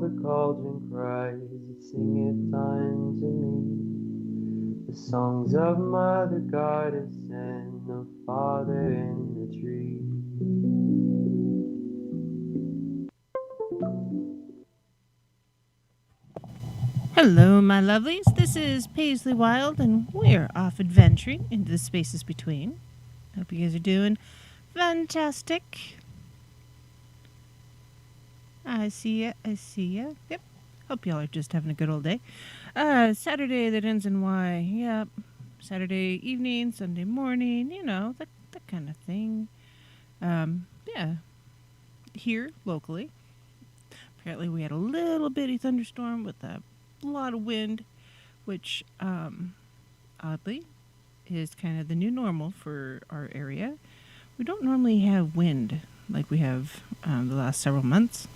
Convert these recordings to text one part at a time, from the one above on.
the cauldron cries that singeth unto me the songs of Mother Goddess and of Father in the tree. Hello, my lovelies. This is Paisley Wild, and we're off adventuring into the spaces between. Hope you guys are doing fantastic. I see ya. I see ya. Yep. Hope y'all are just having a good old day. Saturday that ends in Y. Yep. Saturday evening, Sunday morning. You know that kind of thing. Yeah. Here locally. Apparently, we had a little bitty thunderstorm with a lot of wind, which oddly is kind of the new normal for our area. We don't normally have wind like we have the last several months.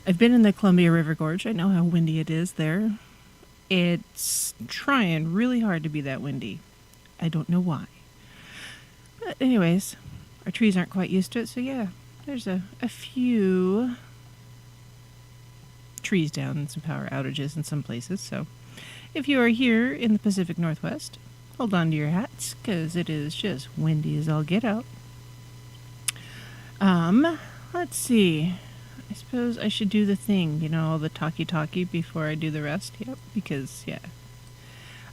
I've been in the Columbia River Gorge. I know how windy it is there. It's trying really hard to be that windy. I don't know why. But anyways, our trees aren't quite used to it, so yeah, there's a few trees down and some power outages in some places. So if you are here in the Pacific Northwest, hold on to your hats because it is just windy as all get out. Let's see. I suppose I should do the thing, all the talkie before I do the rest. Yep, because, yeah,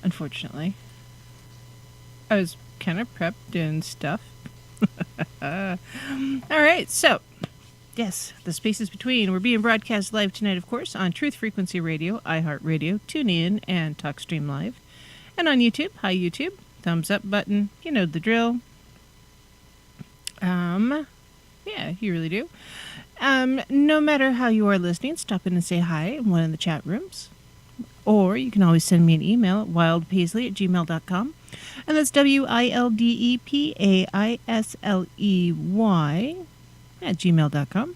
unfortunately, I was kind of prepped and stuff. All right, so, yes, the spaces between. We're being broadcast live tonight, of course, on Truth Frequency Radio, iHeartRadio, TuneIn, and TalkStream Live. And on YouTube. Hi, YouTube. Thumbs up button. You know the drill. Yeah, you really do. No matter how you are listening, stop in and say hi in one of the chat rooms. Or you can always send me an email at wildpaisley@gmail.com. And that's WILDEPAISLEY@gmail.com.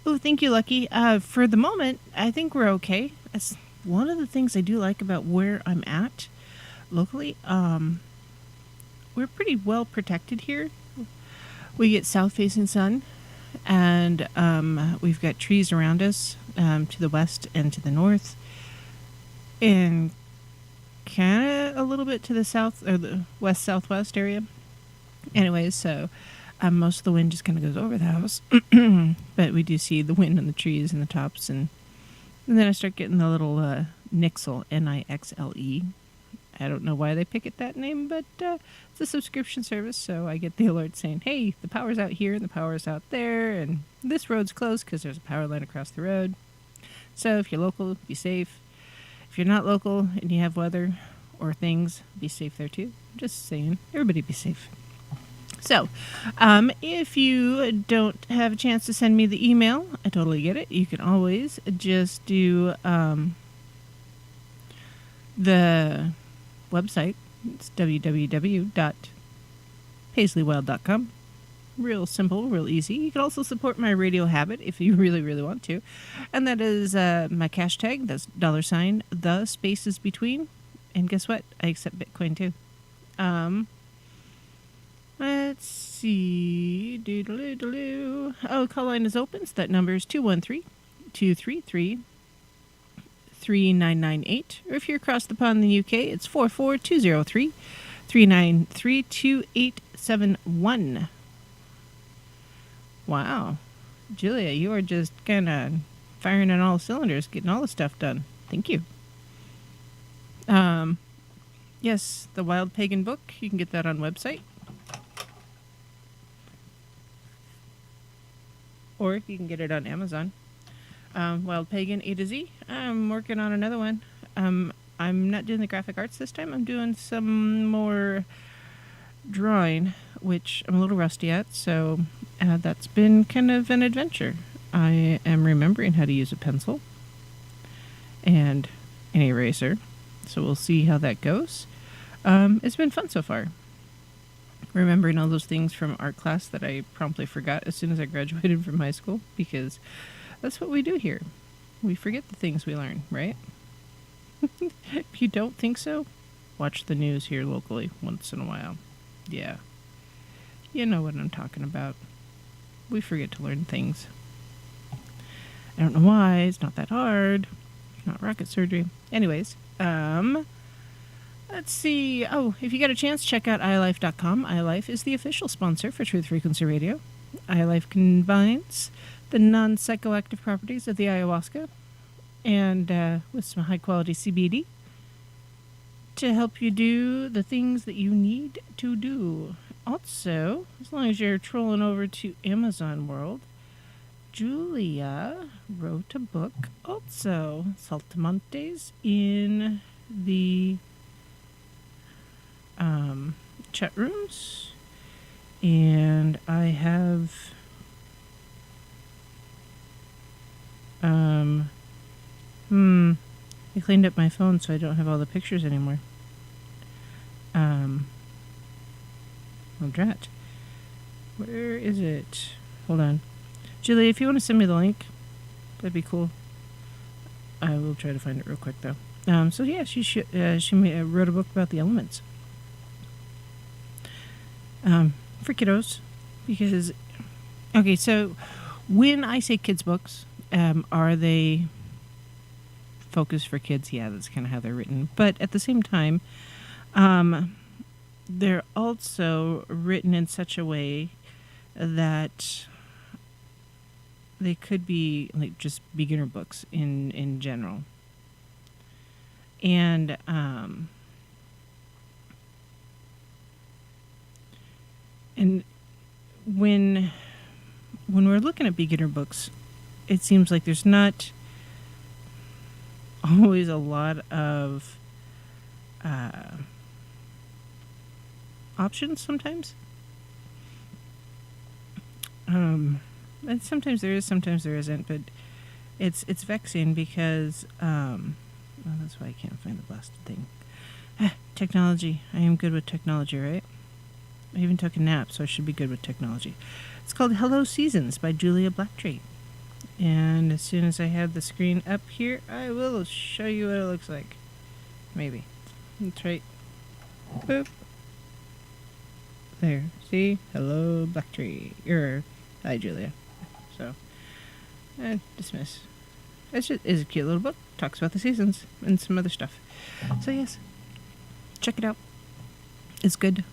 Oh, thank you, Lucky. For the moment, I think we're okay. That's one of the things I do like about where I'm at locally. We're pretty well protected here. We get south-facing sun, and we've got trees around us to the west and to the north, and kind of a little bit to the south or the west-southwest area. Anyways, so most of the wind just kind of goes over the house, but we do see the wind on the trees and the tops, and then I start getting the little Nixle, Nixle. I don't know why they pick it that name, but it's a subscription service, so I get the alert saying, hey, the power's out here and the power's out there, and this road's closed because there's a power line across the road. So if you're local, be safe. If you're not local and you have weather or things, be safe there too. Just saying, everybody be safe. So, if you don't have a chance to send me the email, I totally get it. You can always just do the website. It's www.paisleywild.com. Real simple, real easy. You can also support my radio habit if you really, really want to. And that is my cash tag. That's $TheSpacesBetween. And guess what? I accept Bitcoin too. Let's see. Doodaloo. Oh, call line is open. So that number is 213-233-3998. Or if you're across the pond in the UK, it's 44203-393-2871. Wow. Julia, you are just kind of firing on all cylinders, getting all the stuff done. Thank you. Yes, the Wild Pagan book. You can get that on website. Or you can get it on Amazon. Wild Pagan A to Z. I'm working on another one. I'm not doing the graphic arts this time. I'm doing some more drawing, which I'm a little rusty at. So that's been kind of an adventure. I am remembering how to use a pencil and an eraser. So we'll see how that goes. It's been fun so far. Remembering all those things from art class that I promptly forgot as soon as I graduated from high school, because that's what we do here. We forget the things we learn, right? If you don't think so, watch the news here locally once in a while. Yeah. You know what I'm talking about. We forget to learn things. I don't know why. It's not that hard. It's not rocket surgery. Anyways, let's see. Oh, if you get a chance, check out iLife.com. iLife is the official sponsor for Truth Frequency Radio. iLife combines the non-psychoactive properties of the ayahuasca and with some high-quality CBD to help you do the things that you need to do. Also, as long as you're trolling over to Amazon World, Julia wrote a book also, Saltamontes, in the chat rooms. And I have I cleaned up my phone so I don't have all the pictures anymore. Oh, drat. Where is it? Hold on. Julie, if you want to send me the link, that'd be cool. I will try to find it real quick, though. So yeah, she wrote a book about the elements. For kiddos, because okay, so when I say kids books, are they focused for kids? Yeah, that's kind of how they're written. But at the same time, they're also written in such a way that they could be like just beginner books in general. And when we're looking at beginner books, it seems like there's not always a lot of options sometimes. And sometimes there is, sometimes there isn't, but it's vexing because well, that's why I can't find the blasted thing. Technology. I am good with technology, right? I even took a nap, so I should be good with technology. It's called Hello Seasons by Julia Blacktree. And as soon as I have the screen up here, I will show you what it looks like. Maybe. That's right. Boop. There. See? Hello Blacktree. Hi, Julia. So, dismiss. It's a cute little book. Talks about the seasons and some other stuff. So yes, check it out. It's good.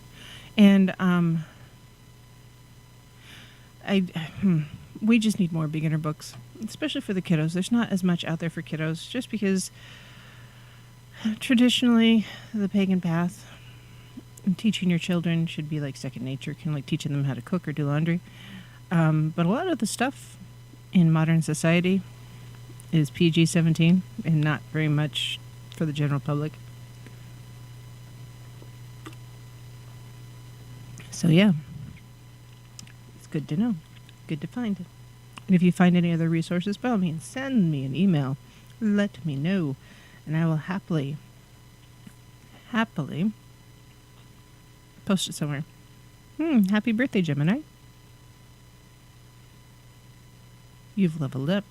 And we just need more beginner books, especially for the kiddos. There's not as much out there for kiddos, just because traditionally the pagan path, teaching your children should be like second nature, kind of like teaching them how to cook or do laundry. But a lot of the stuff in modern society is PG-17 and not very much for the general public. So yeah, it's good to know, good to find. And if you find any other resources, by all means, send me an email. Let me know, and I will happily post it somewhere. Happy birthday, Gemini. You've leveled up.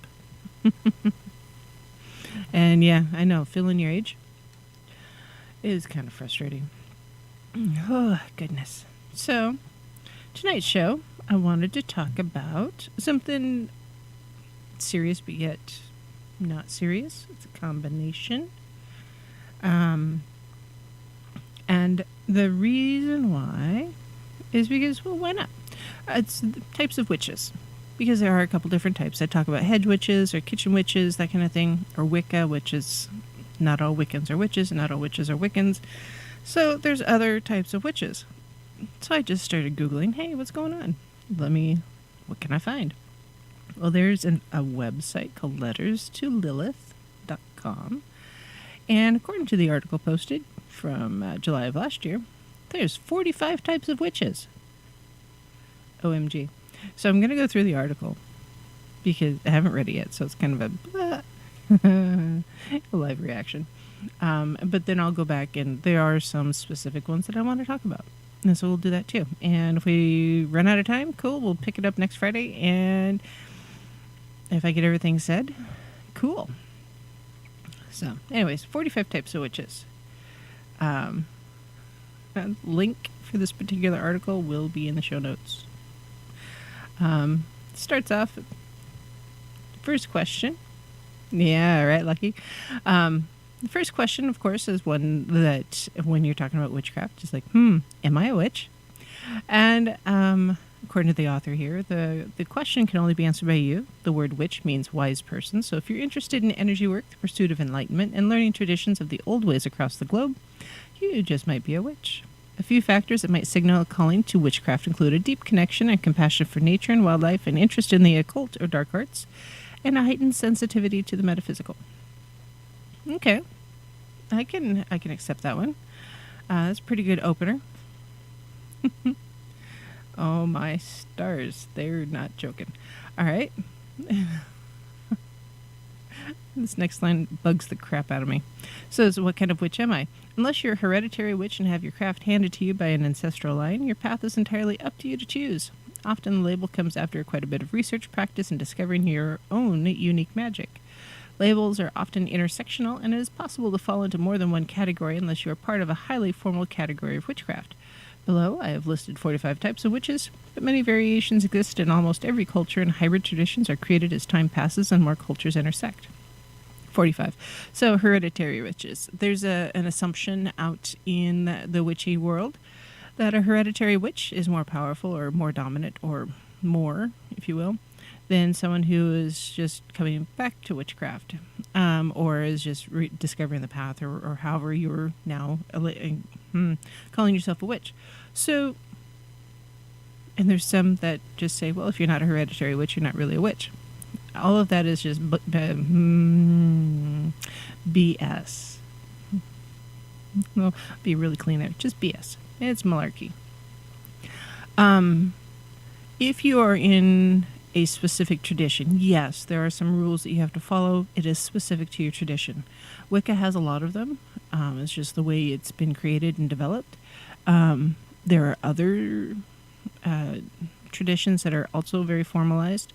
And yeah, I know, feeling your age is kind of frustrating. Oh, goodness. So, tonight's show, I wanted to talk about something serious, but yet not serious. It's a combination. And the reason why is because, well, why not? It's the types of witches. Because there are a couple different types. I talk about hedge witches or kitchen witches, that kind of thing. Or Wicca, which is not all Wiccans are witches, and not all witches are Wiccans. So there's other types of witches. So I just started Googling, hey, what's going on? What can I find? Well, there's a website called letterstolilith.com. And according to the article posted from July of last year, there's 45 types of witches. OMG. So I'm going to go through the article because I haven't read it yet, so it's kind of a live reaction. But then I'll go back, and there are some specific ones that I want to talk about. And so we'll do that too. And if we run out of time, cool, we'll pick it up next Friday. And if I get everything said, cool. So anyways, 45 types of witches. A link for this particular article will be in the show notes. Starts off first question. Yeah, right, Lucky. The first question, of course, is one that when you're talking about witchcraft, is like, am I a witch? And according to the author here, the question can only be answered by you. The word witch means wise person. So if you're interested in energy work, the pursuit of enlightenment, and learning traditions of the old ways across the globe, you just might be a witch. A few factors that might signal a calling to witchcraft include a deep connection and compassion for nature and wildlife, an interest in the occult or dark arts, and a heightened sensitivity to the metaphysical. Okay, I can accept that one. That's a pretty good opener. Oh my stars, they're not joking. All right. This next line bugs the crap out of me. Says, what kind of witch am I? Unless you're a hereditary witch and have your craft handed to you by an ancestral line, your path is entirely up to you to choose. Often the label comes after quite a bit of research, practice, and discovering your own unique magic. Labels are often intersectional, and it is possible to fall into more than one category unless you are part of a highly formal category of witchcraft. Below, I have listed 45 types of witches, but many variations exist in almost every culture, and hybrid traditions are created as time passes and more cultures intersect. 45. So, hereditary witches. There's an assumption out in the witchy world that a hereditary witch is more powerful or more dominant or more, if you will, than someone who is just coming back to witchcraft, or is just discovering the path, or however you're now calling yourself a witch. So, and there's some that just say, well, if you're not a hereditary witch, you're not really a witch. All of that is just BS. Well, be really clean there. Just BS. It's malarkey. If you are in a specific tradition, yes, there are some rules that you have to follow. It is specific to your tradition. Wicca has a lot of them. It's just the way it's been created and developed. There are other traditions that are also very formalized.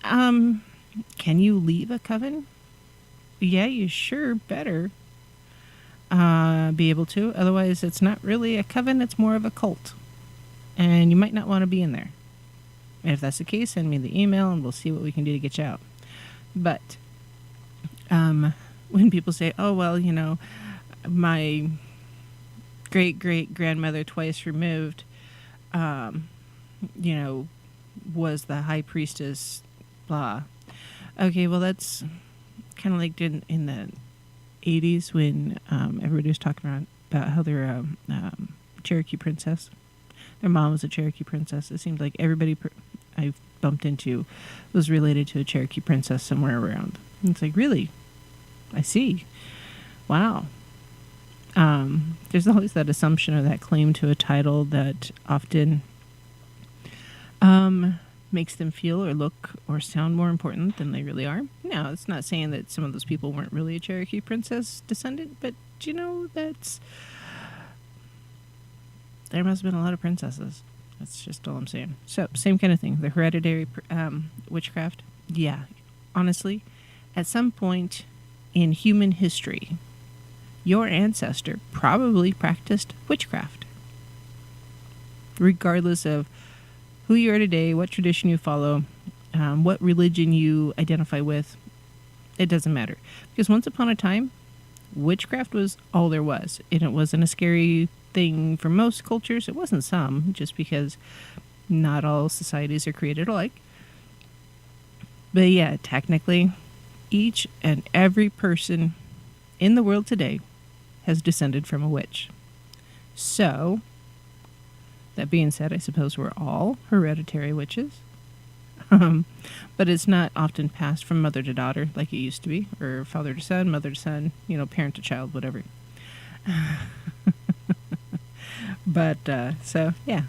Can you leave a coven? Yeah, you sure better be able to. Otherwise, it's not really a coven. It's more of a cult. And you might not want to be in there. And if that's the case, send me the email and we'll see what we can do to get you out. But when people say, oh, well, you know, my great-great-grandmother twice removed, you know, was the high priestess, blah. Okay, well, that's kind of like in the 80s when everybody was talking about how they're Cherokee princess. Their mom was a Cherokee princess. It seemed like everybody I bumped into was related to a Cherokee princess somewhere around. And it's like, really? I see. Wow. There's always that assumption or that claim to a title that often makes them feel or look or sound more important than they really are. Now, it's not saying that some of those people weren't really a Cherokee princess descendant, but you know, there must have been a lot of princesses. That's just all I'm saying. So, same kind of thing. The hereditary witchcraft. Yeah, honestly, at some point in human history, your ancestor probably practiced witchcraft. Regardless of who you are today, what tradition you follow, what religion you identify with, it doesn't matter. Because once upon a time, witchcraft was all there was. And it wasn't a scary thing for most cultures. It wasn't some, just because not all societies are created alike. But yeah, technically, each and every person in the world today has descended from a witch. So, that being said, I suppose we're all hereditary witches. But it's not often passed from mother to daughter like it used to be, or father to son, mother to son, you know, parent to child, whatever. But, so, yeah.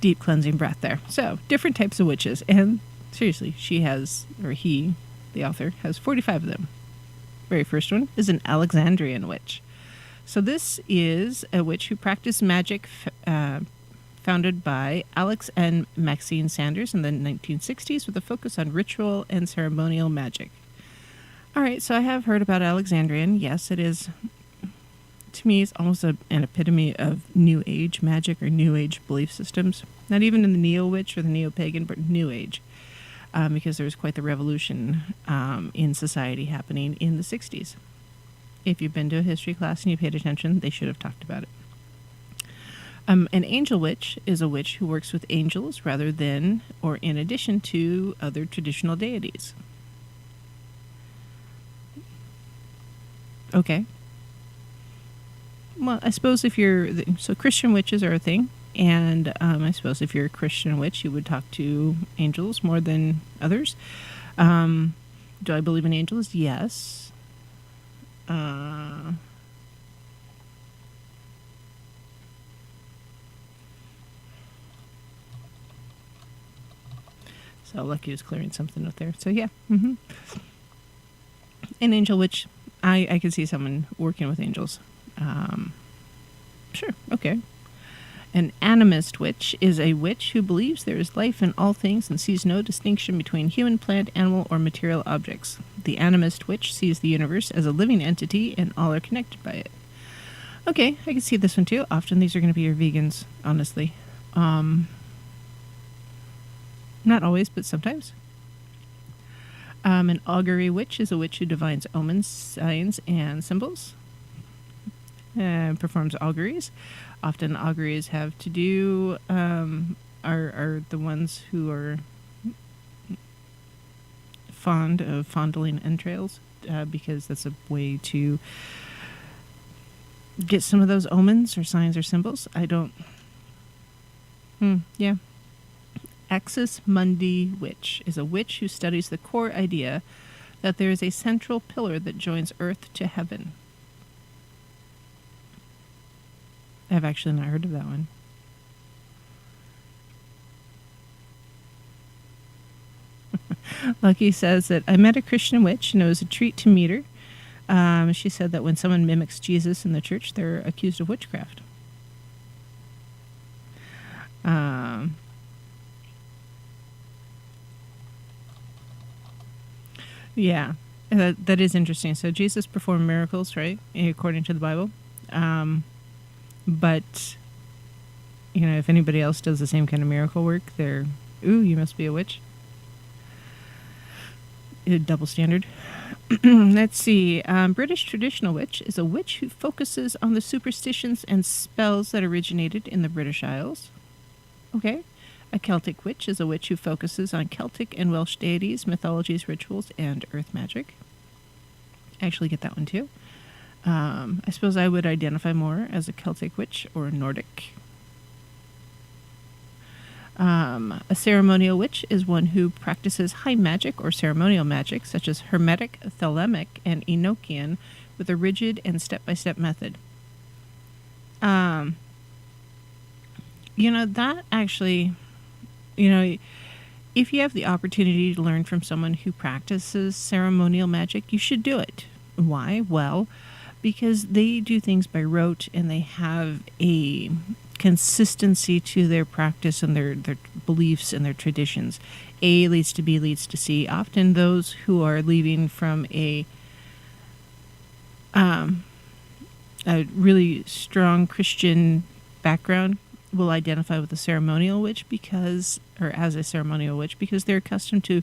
Deep cleansing breath there. So, different types of witches. And seriously, she has, or he, the author, has 45 of them. Very first one is an Alexandrian witch. So this is a witch who practiced magic founded by Alex and Maxine Sanders in the 1960s with a focus on ritual and ceremonial magic. All right, so I have heard about Alexandrian. Yes, it is, to me, it's almost an epitome of New Age magic or New Age belief systems. Not even in the Neo-Witch or the Neo-Pagan, but New Age. because there was quite the revolution in society happening in the 60s. If you've been to a history class and you paid attention, they should have talked about it. An angel witch is a witch who works with angels rather than or in addition to other traditional deities. Okay. Well, I suppose if you're... So Christian witches are a thing. And I suppose if you're a Christian witch, you would talk to angels more than others. Do I believe in angels? Yes. So Lucky was clearing something up there. So yeah. An angel witch, I could see someone working with angels. Sure, okay. An animist witch is a witch who believes there is life in all things and sees no distinction between human, plant, animal, or material objects. The animist witch sees the universe as a living entity and all are connected by it. Okay, I can see this one too. Often these are going to be your vegans, honestly. Not always, but sometimes. An augury witch is a witch who divines omens, signs, and symbols. Performs auguries. Often auguries have to do are the ones who are fond of fondling entrails because that's a way to get some of those omens or signs or symbols. I don't... yeah. Axis Mundi Witch is a witch who studies the core idea that there is a central pillar that joins earth to heaven. I've actually not heard of that one. Lucky says that I met a Christian witch and it was a treat to meet her. She said that when someone mimics Jesus in the church, they're accused of witchcraft. Yeah, that is interesting. So Jesus performed miracles, right, according to the Bible. But, if anybody else does the same kind of miracle work, they're, ooh, you must be a witch. Double standard. Let's see. British traditional witch is a witch who focuses on the superstitions and spells that originated in the British Isles. Okay. A Celtic witch is a witch who focuses on Celtic and Welsh deities, mythologies, rituals, and earth magic. I actually get that one too. I suppose I would identify more as a Celtic witch or Nordic. A ceremonial witch is one who practices high magic or ceremonial magic, such as Hermetic, Thelemic, and Enochian, with a rigid and step-by-step method. That actually... if you have the opportunity to learn from someone who practices ceremonial magic, you should do it. Why? Well, because they do things by rote and they have a consistency to their practice and their beliefs and their traditions. A leads to B leads to C. Often those who are leaving from a really strong Christian background will identify with a ceremonial witch as a ceremonial witch because they're accustomed to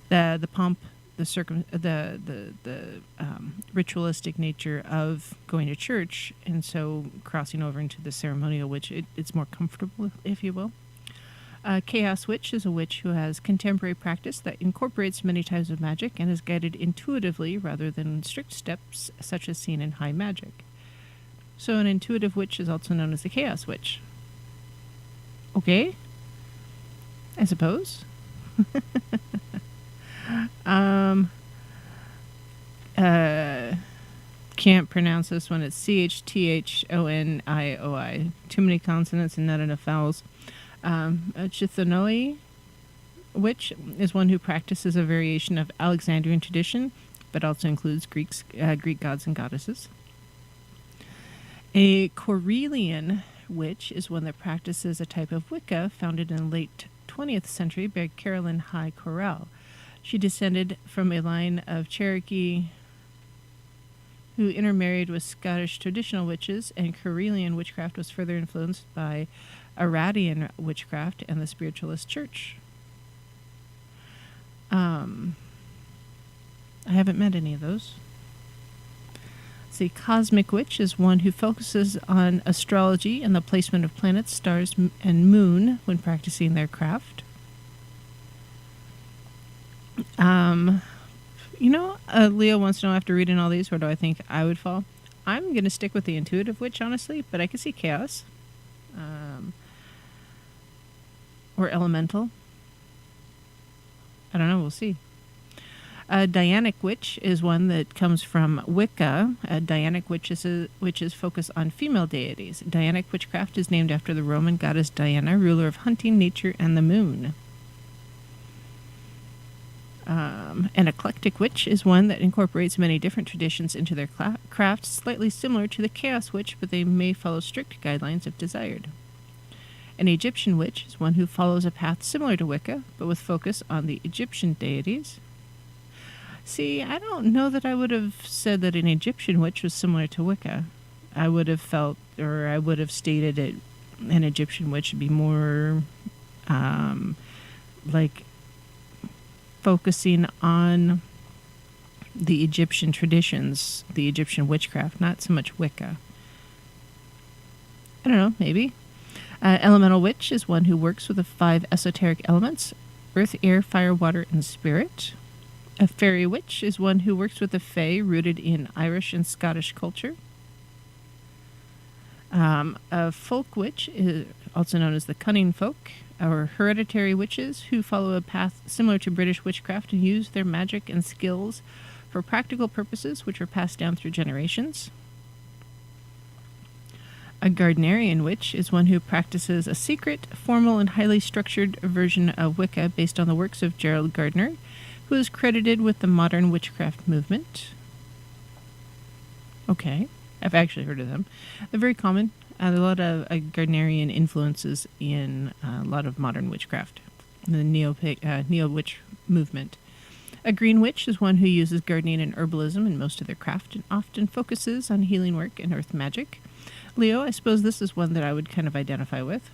the pomp, the ritualistic nature of going to church, and so crossing over into the ceremonial witch, it's more comfortable, if you will. Chaos witch is a witch who has contemporary practice that incorporates many types of magic and is guided intuitively rather than strict steps such as seen in high magic. So an intuitive witch is also known as a chaos witch. Okay, I suppose. Can't pronounce this one. It's Chthonioi. Too many consonants and not enough vowels. A Chthonoi witch is one who practices a variation of Alexandrian tradition, but also includes Greek gods and goddesses. A Correlian witch is one that practices a type of Wicca founded in the late 20th century by Carolyn High Corral. She descended from a line of Cherokee who intermarried with Scottish traditional witches, and Correlian witchcraft was further influenced by Aradian witchcraft and the spiritualist church. I haven't met any of those. The Cosmic Witch is one who focuses on astrology and the placement of planets, stars, and moon when practicing their craft. Leo wants to know, after reading all these, where do I think I would fall? I'm going to stick with the Intuitive Witch, honestly, but I could see Chaos. Or Elemental. I don't know, we'll see. Dianic Witch is one that comes from Wicca. Dianic witches focus on female deities. Dianic witchcraft is named after the Roman goddess Diana, ruler of hunting, nature, and the moon. An eclectic witch is one that incorporates many different traditions into their craft, slightly similar to the Chaos Witch, but they may follow strict guidelines if desired. An Egyptian witch is one who follows a path similar to Wicca, but with focus on the Egyptian deities. See, I don't know that I would have said that an Egyptian witch was similar to Wicca. I would have felt, or I would have stated it, an Egyptian witch would be more, like, focusing on the Egyptian traditions, the Egyptian witchcraft, not so much Wicca. I don't know, maybe. Elemental witch is one who works with the 5 esoteric elements: earth, air, fire, water, and spirit. A fairy witch is one who works with the fae, rooted in Irish and Scottish culture. A folk witch is also known as the cunning folk, or hereditary witches, who follow a path similar to British witchcraft and use their magic and skills for practical purposes, which are passed down through generations. A Gardnerian witch is one who practices a secret, formal, and highly structured version of Wicca based on the works of Gerald Gardner, who is credited with the modern witchcraft movement. Okay, I've actually heard of them. They're very common. There are a lot of Gardnerian influences in a lot of modern witchcraft, the neo-witch movement. A green witch is one who uses gardening and herbalism in most of their craft and often focuses on healing work and earth magic. Leo, I suppose this is one that I would kind of identify with.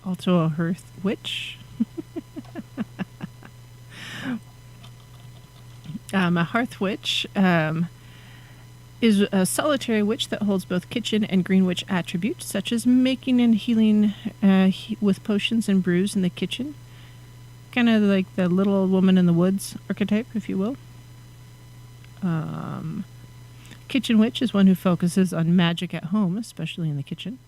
Also a hearth witch. A hearth witch is a solitary witch that holds both kitchen and green witch attributes, such as making and healing with potions and brews in the kitchen. Kind of like the little woman in the woods archetype, if you will. Kitchen witch is one who focuses on magic at home, especially in the kitchen.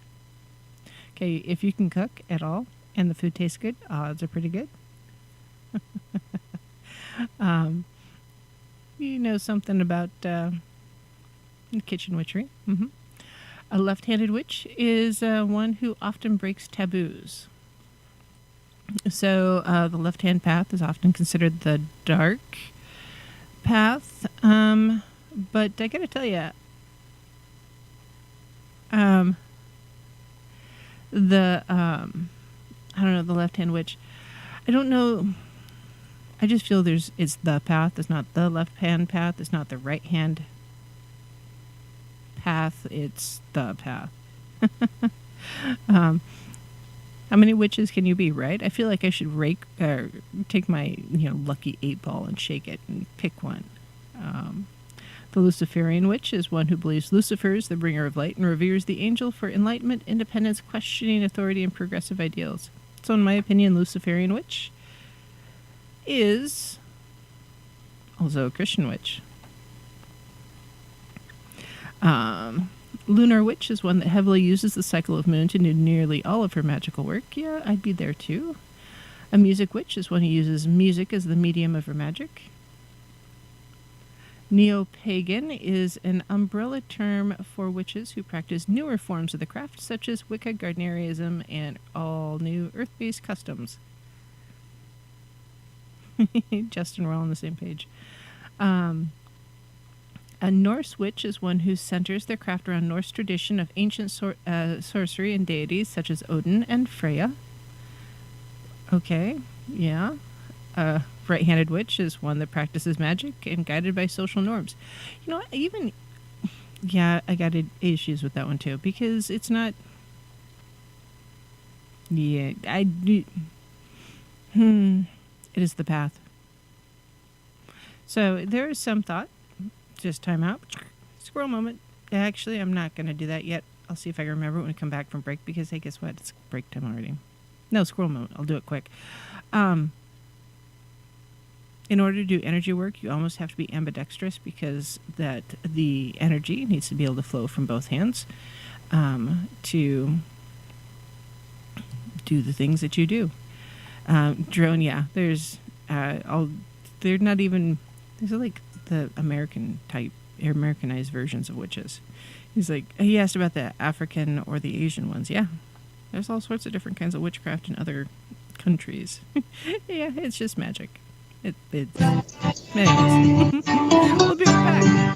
Okay, if you can cook at all and the food tastes good, odds are pretty good. You know something about kitchen witchery. Mm-hmm. A left-handed witch is one who often breaks taboos. So the left-hand path is often considered the dark path. But I gotta tell you, I don't know, the left-hand witch, I don't know, I just feel it's the path, it's not the left-hand path, it's not the right-hand path, it's the path. How many witches can you be, right? I feel like I should take my lucky 8-ball and shake it and pick one. The Luciferian witch is one who believes Lucifer is the bringer of light and reveres the angel for enlightenment, independence, questioning authority, and progressive ideals. So in my opinion, Luciferian witch is also a Christian witch. Lunar witch is one that heavily uses the cycle of moon to do nearly all of her magical work. Yeah, I'd be there too. A music witch is one who uses music as the medium of her magic. Neo-Pagan is an umbrella term for witches who practice newer forms of the craft, such as Wicca, Gardnerianism, and all new earth-based customs. Justin, we're all on the same page. A Norse witch is one who centers their craft around Norse tradition of ancient sorcery and deities such as Odin and Freya. Okay, yeah. Right-handed witch is one that practices magic and guided by social norms. I got issues with that one too, because it's not. Yeah, it is the path. So there is some thought. Just time out. Squirrel moment. Actually, I'm not going to do that yet. I'll see if I can remember when we come back from break because, hey, guess what? It's break time already. No, squirrel moment. I'll do it quick. In order to do energy work, you almost have to be ambidextrous because that the energy needs to be able to flow from both hands to do the things that you do. Drone, yeah. There's they're not even. There's like the Americanized versions of witches. He asked about the African or the Asian ones. Yeah, there's all sorts of different kinds of witchcraft in other countries. Yeah, it's just magic. Anyways, we'll be right back.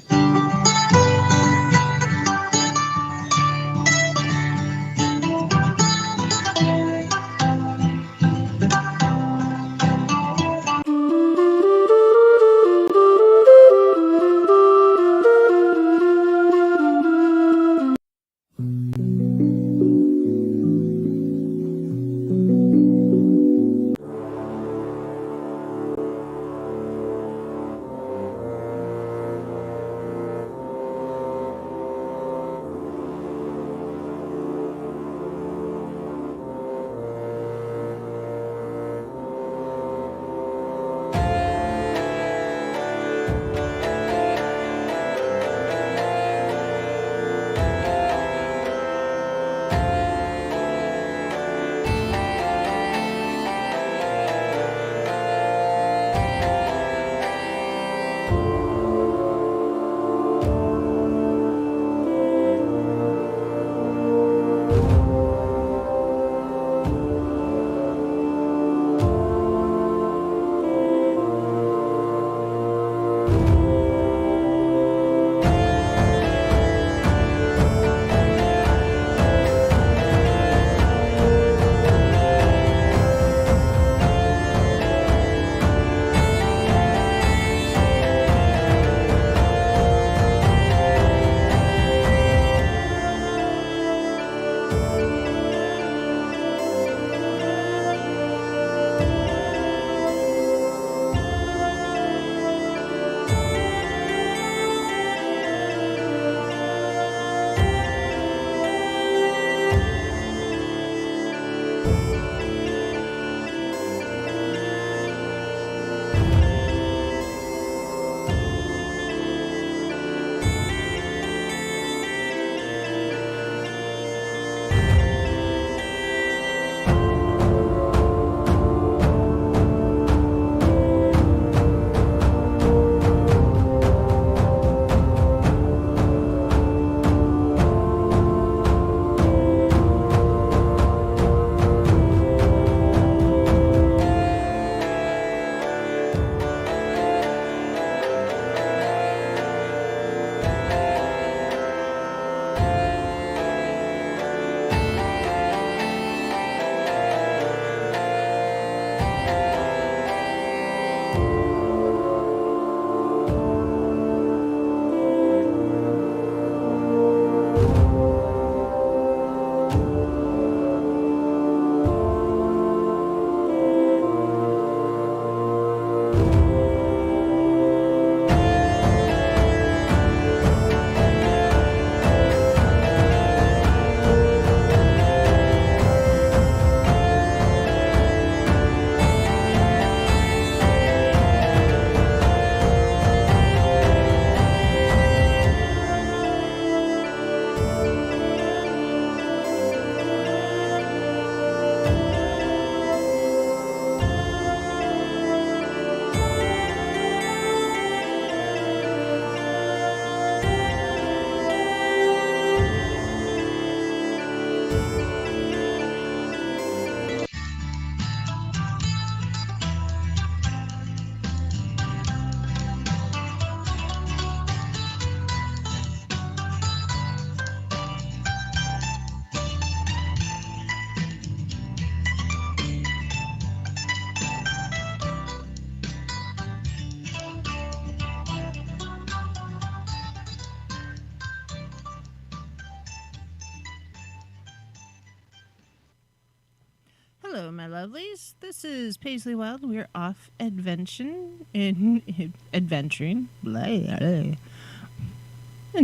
Hello, my lovelies. This is Paisley Wild. We're off adventuring into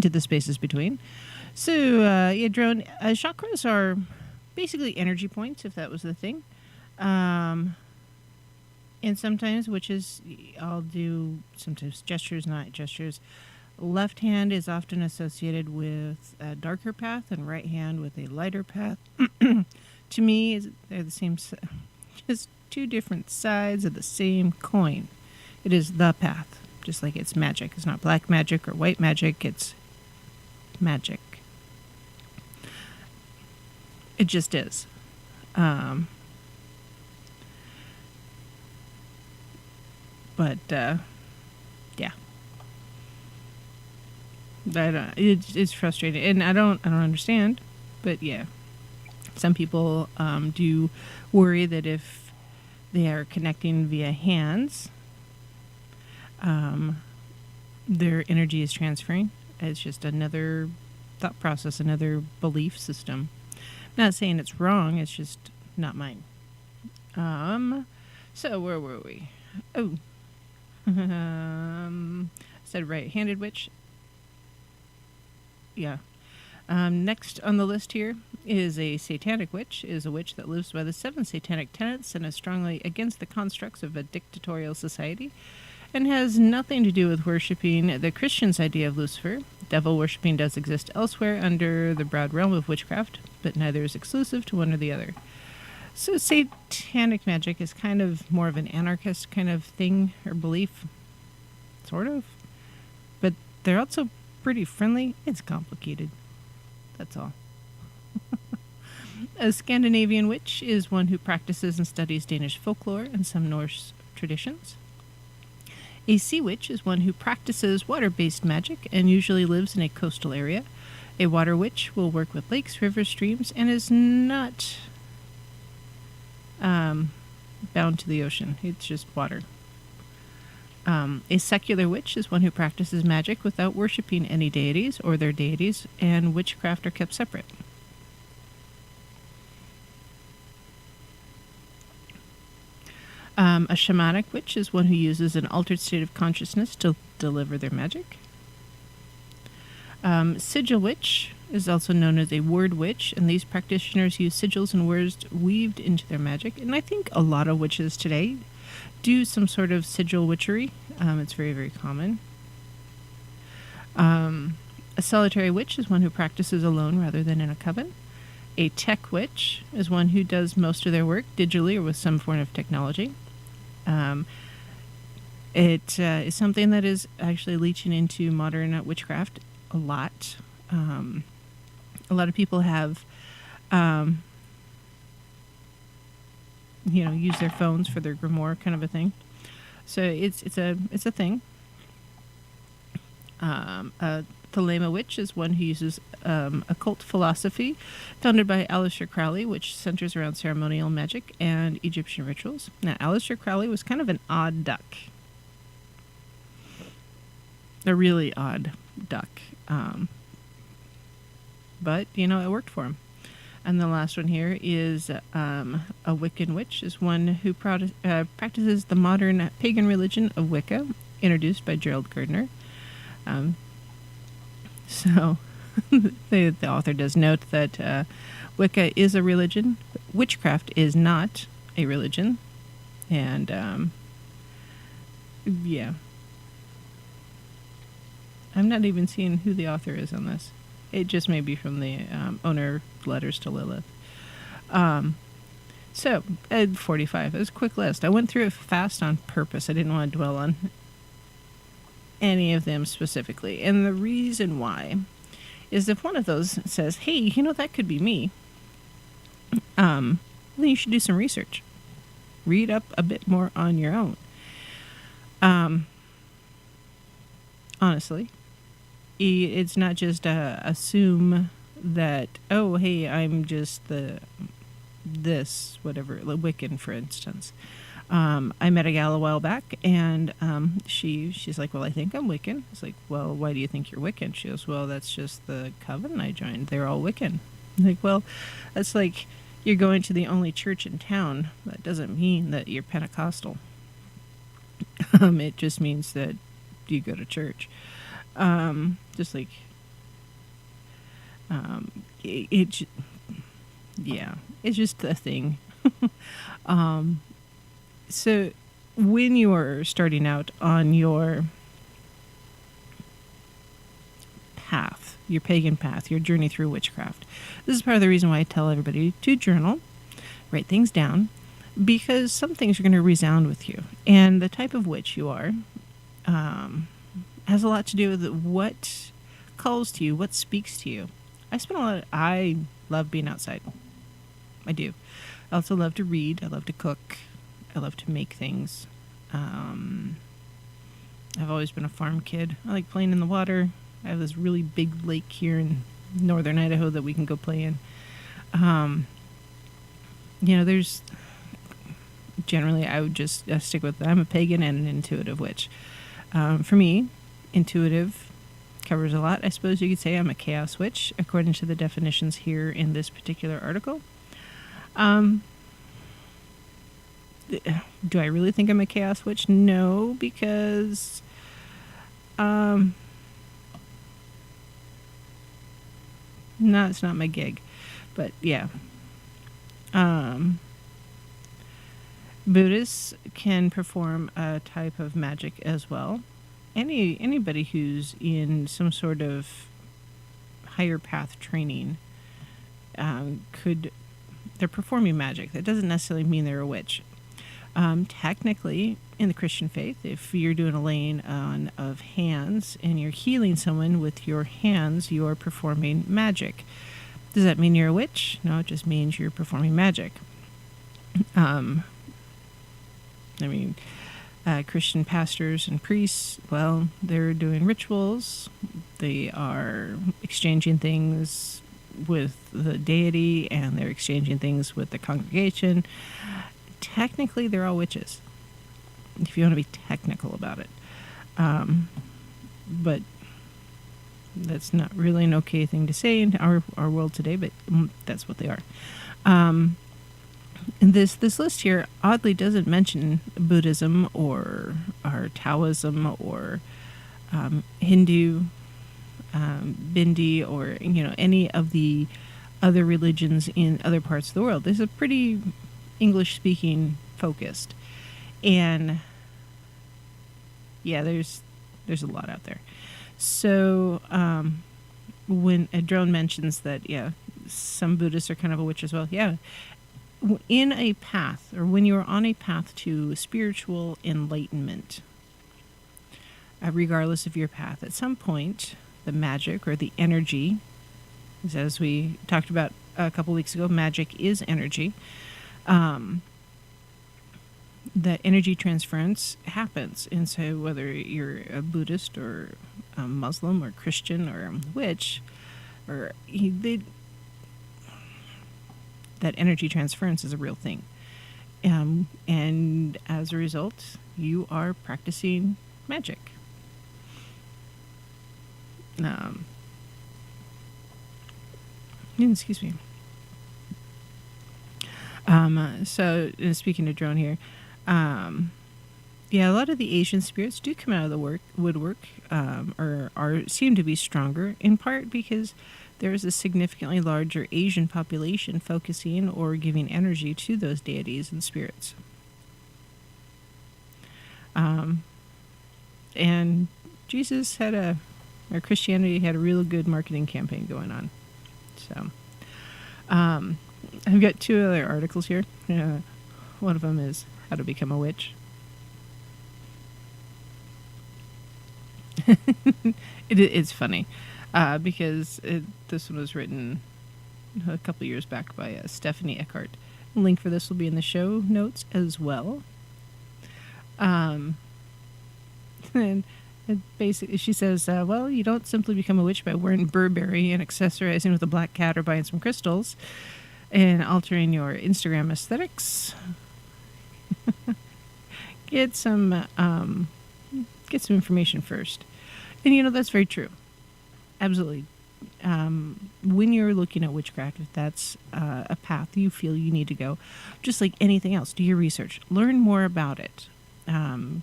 the spaces between. So, yeah, drone chakras are basically energy points, if that was the thing. And sometimes, which is, I'll do sometimes gestures, not gestures. Left hand is often associated with a darker path, and right hand with a lighter path. To me, they're the same, just two different sides of the same coin. It is the path, just like it's magic. It's not black magic or white magic, it's magic. It just is. But yeah, it's frustrating, and I don't understand. But yeah, some people do worry that if they are connecting via hands, their energy is transferring. It's just another thought process, another belief system. Not saying it's wrong, it's just not mine. So where were we? Oh, said right-handed witch. Yeah. Next on the list here is a satanic witch. Is a witch that lives by the 7 satanic tenets and is strongly against the constructs of a dictatorial society, and has nothing to do with worshipping the Christian's idea of Lucifer. Devil worshipping does exist elsewhere under the broad realm of witchcraft, but neither is exclusive to one or the other. So satanic magic is kind of more of an anarchist kind of thing or belief, sort of. But they're also pretty friendly. It's complicated. That's all. A Scandinavian witch is one who practices and studies Danish folklore and some Norse traditions. A sea witch is one who practices water-based magic and usually lives in a coastal area. A water witch will work with lakes, rivers, streams, and is not bound to the ocean. It's just water. A secular witch is one who practices magic without worshipping any deities or their deities, and witchcraft are kept separate. A shamanic witch is one who uses an altered state of consciousness to deliver their magic. Sigil witch is also known as a word witch, and these practitioners use sigils and words weaved into their magic. And I think a lot of witches today do some sort of sigil witchery. It's very, very common. A solitary witch is one who practices alone rather than in a coven. A tech witch is one who does most of their work digitally or with some form of technology. It is something that is actually leaching into modern witchcraft a lot. A lot of people have, use their phones for their grimoire kind of a thing. So it's a thing. A Thelema witch is one who uses occult philosophy founded by Aleister Crowley, which centers around ceremonial magic and Egyptian rituals. Now, Aleister Crowley was kind of an odd duck. A really odd duck. But, it worked for him. And the last one here is a Wiccan witch, is one who practices the modern pagan religion of Wicca, introduced by Gerald Gardner. So the author does note that Wicca is a religion, but witchcraft is not a religion. And, yeah. I'm not even seeing who the author is on this. It just may be from the owner letters to Lilith. So, 45. It was a quick list. I went through it fast on purpose. I didn't want to dwell on any of them specifically. And the reason why is if one of those says, hey, that could be me, then you should do some research. Read up a bit more on your own. Honestly. It's not just assume that, oh, hey, I'm just this, whatever, Wiccan, for instance. I met a gal a while back, and she's like, well, I think I'm Wiccan. It's like, well, why do you think you're Wiccan? She goes, well, that's just the coven I joined. They're all Wiccan. I'm like, well, that's like you're going to the only church in town, that doesn't mean that you're Pentecostal. It just means that you go to church. Just like it yeah, it's just a thing. So when you are starting out on your path, your pagan path, your journey through witchcraft, this is part of the reason why I tell everybody to journal, write things down, because some things are going to resound with you. And the type of witch you are has a lot to do with what calls to you, what speaks to you. I love being outside. I do. I also love to read. I love to cook. I love to make things. I've always been a farm kid. I like playing in the water. I have this really big lake here in northern Idaho that we can go play in. There's generally I would just stick with I'm a pagan and an intuitive witch. For me, intuitive covers a lot. I suppose you could say I'm a chaos witch, according to the definitions here in this particular article. Do I really think I'm a chaos witch? No, because no, it's not my gig. But yeah. Buddhists can perform a type of magic as well. Anybody who's in some sort of higher path training they're performing magic. That doesn't necessarily mean they're a witch. Technically, in the Christian faith, if you're doing a laying on of hands and you're healing someone with your hands, you're performing magic. Does that mean you're a witch? No, it just means you're performing magic. Christian pastors and priests, well, they're doing rituals. They are exchanging things with the deity, and they're exchanging things with the congregation. Technically, they're all witches, if you want to be technical about it. But that's not really an okay thing to say in our world today, but that's what they are. And this list here oddly doesn't mention Buddhism or Taoism or Hindu, Bindi, or any of the other religions in other parts of the world. This is pretty English-speaking focused, and yeah, there's a lot out there. So when a drone mentions that, yeah, some Buddhists are kind of a witch as well. Yeah, in a path, or when you're on a path to spiritual enlightenment, regardless of your path, at some point, the magic or the energy, as we talked about a couple weeks ago, magic is energy. That energy transference happens. And so whether you're a Buddhist or a Muslim or Christian or a witch, that energy transference is a real thing. And as a result, you are practicing magic. Excuse me. So speaking of drone here, yeah, a lot of the Asian spirits do come out of the woodwork, or seem to be stronger, in part because there is a significantly larger Asian population focusing or giving energy to those deities and spirits. And Jesus or Christianity had a real good marketing campaign going on. So, I've got two other articles here. One of them is How to Become a Witch. It's funny because this one was written a couple years back by Stephanie Eckhart. The link for this will be in the show notes as well. And basically, she says, well, you don't simply become a witch by wearing Burberry and accessorizing with a black cat or buying some crystals and altering your Instagram aesthetics. Get some information first. And that's very true. Absolutely. when you're looking at witchcraft, if that's a path you feel you need to go, just like anything else, do your research, learn more about it,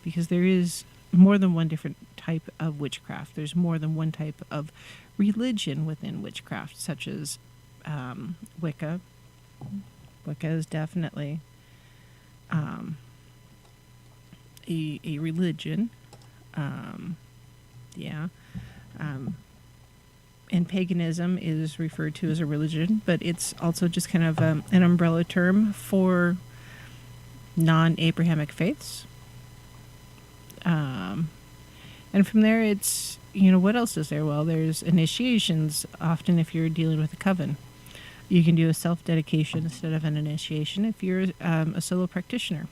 because there is more than one different type of witchcraft. There's more than one type of religion within witchcraft, such as Wicca. Wicca is definitely a religion. Yeah. And paganism is referred to as a religion, but it's also just kind of an umbrella term for non-Abrahamic faiths. And from there, it's, what else is there? Well, there's initiations, often if you're dealing with a coven. You can do a self-dedication instead of an initiation if you're a solo practitioner.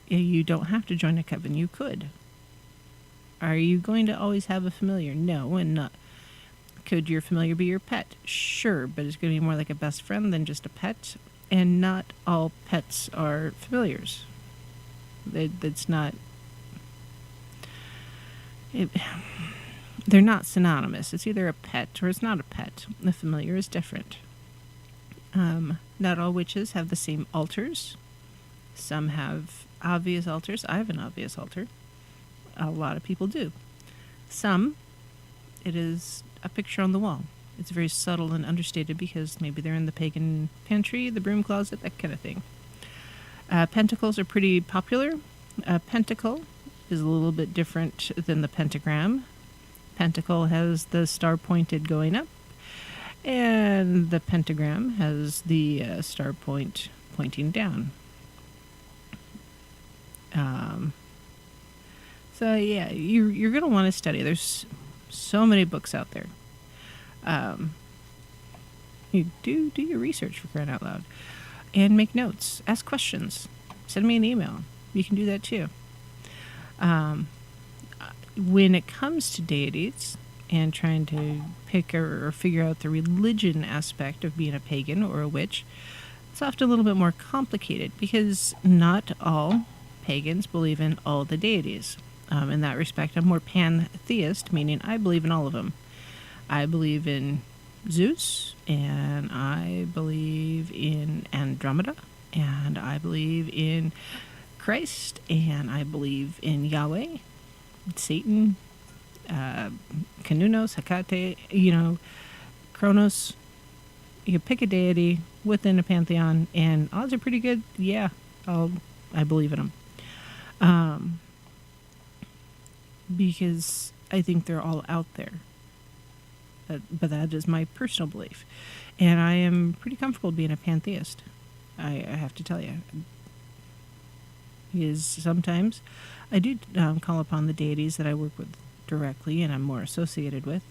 You don't have to join a coven. You could. Are you going to always have a familiar? No, and not. Could your familiar be your pet? Sure, but it's going to be more like a best friend than just a pet. And not all pets are familiars. That's not... they're not synonymous. It's either a pet or it's not a pet. The familiar is different. Not all witches have the same altars. Some have obvious altars. I have an obvious altar. A lot of people do. Some, it is a picture on the wall. It's very subtle and understated because maybe they're in the pagan pantry, the broom closet, that kind of thing. Pentacles are pretty popular. A pentacle is a little bit different than the pentagram. Pentacle has the star pointed going up, and the pentagram has the star point pointing down. So yeah, you're going to want to study. There's so many books out there. You do your research, for crying out loud, and make notes. Ask questions. Send me an email. You can do that too. When it comes to deities and trying to pick or figure out the religion aspect of being a pagan or a witch, it's often a little bit more complicated because not all pagans believe in all the deities. In that respect, I'm more pantheist, meaning I believe in all of them. I believe in Zeus, and I believe in Andromeda, and I believe in Christ, and I believe in Yahweh, Satan, Kanunos, Hecate, Kronos. You pick a deity within a pantheon, and odds are pretty good. Yeah, I believe in them. Because I think they're all out there. But that is my personal belief. And I am pretty comfortable being a pantheist. I have to tell you. Because sometimes I do call upon the deities that I work with directly and I'm more associated with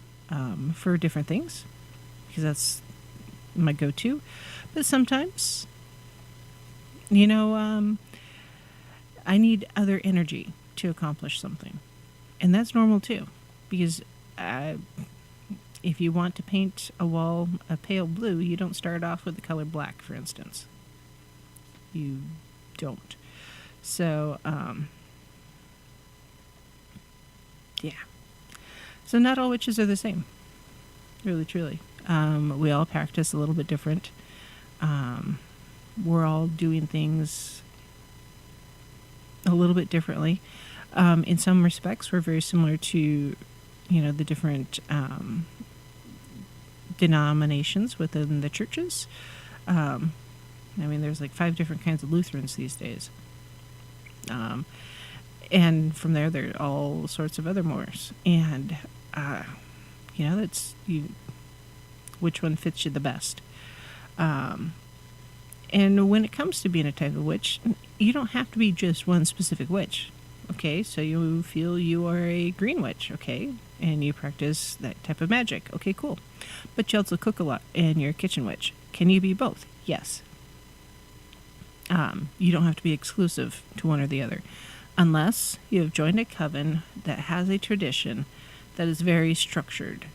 for different things. Because that's my go-to. But sometimes, I need other energy to accomplish something. And that's normal too. Because if you want to paint a wall a pale blue, you don't start off with the color black, for instance. You don't. So, yeah. So not all witches are the same. Really, truly. We all practice a little bit different. We're all doing things a little bit differently. In some respects, we're very similar to, the different denominations within the churches. There's like 5 different kinds of Lutherans these days. And from there are all sorts of other mores. And, which one fits you the best. And when it comes to being a type of witch, you don't have to be just one specific witch. Okay, so you feel you are a green witch, okay, and you practice that type of magic. Okay, cool. But you also cook a lot, and you're a kitchen witch. Can you be both? Yes. You don't have to be exclusive to one or the other, unless you have joined a coven that has a tradition that is very structured.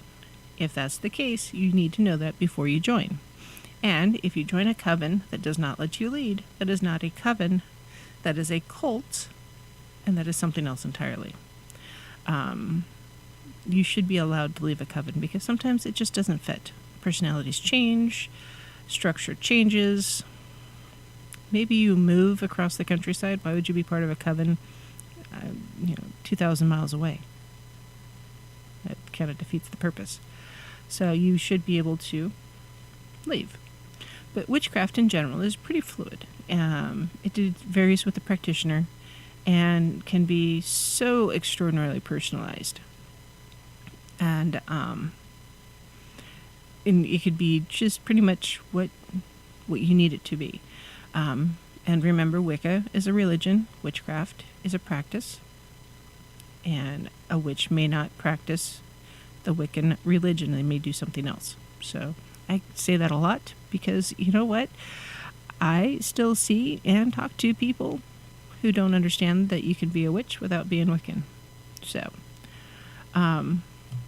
If that's the case, you need to know that before you join. And if you join a coven that does not let you lead, that is not a coven, that is a cult, and that is something else entirely. you should be allowed to leave a coven, because sometimes it just doesn't fit. Personalities change, structure changes. Maybe you move across the countryside. Why would you be part of a coven, 2,000 miles away? That kind of defeats the purpose. So you should be able to leave. But witchcraft in general is pretty fluid. It varies with the practitioner and can be so extraordinarily personalized. And it could be just pretty much what you need it to be. And remember, Wicca is a religion, witchcraft is a practice, and a witch may not practice the Wiccan religion. They may do something else. So I say that a lot because, you know what? I still see and talk to people who don't understand that you can be a witch without being Wiccan. So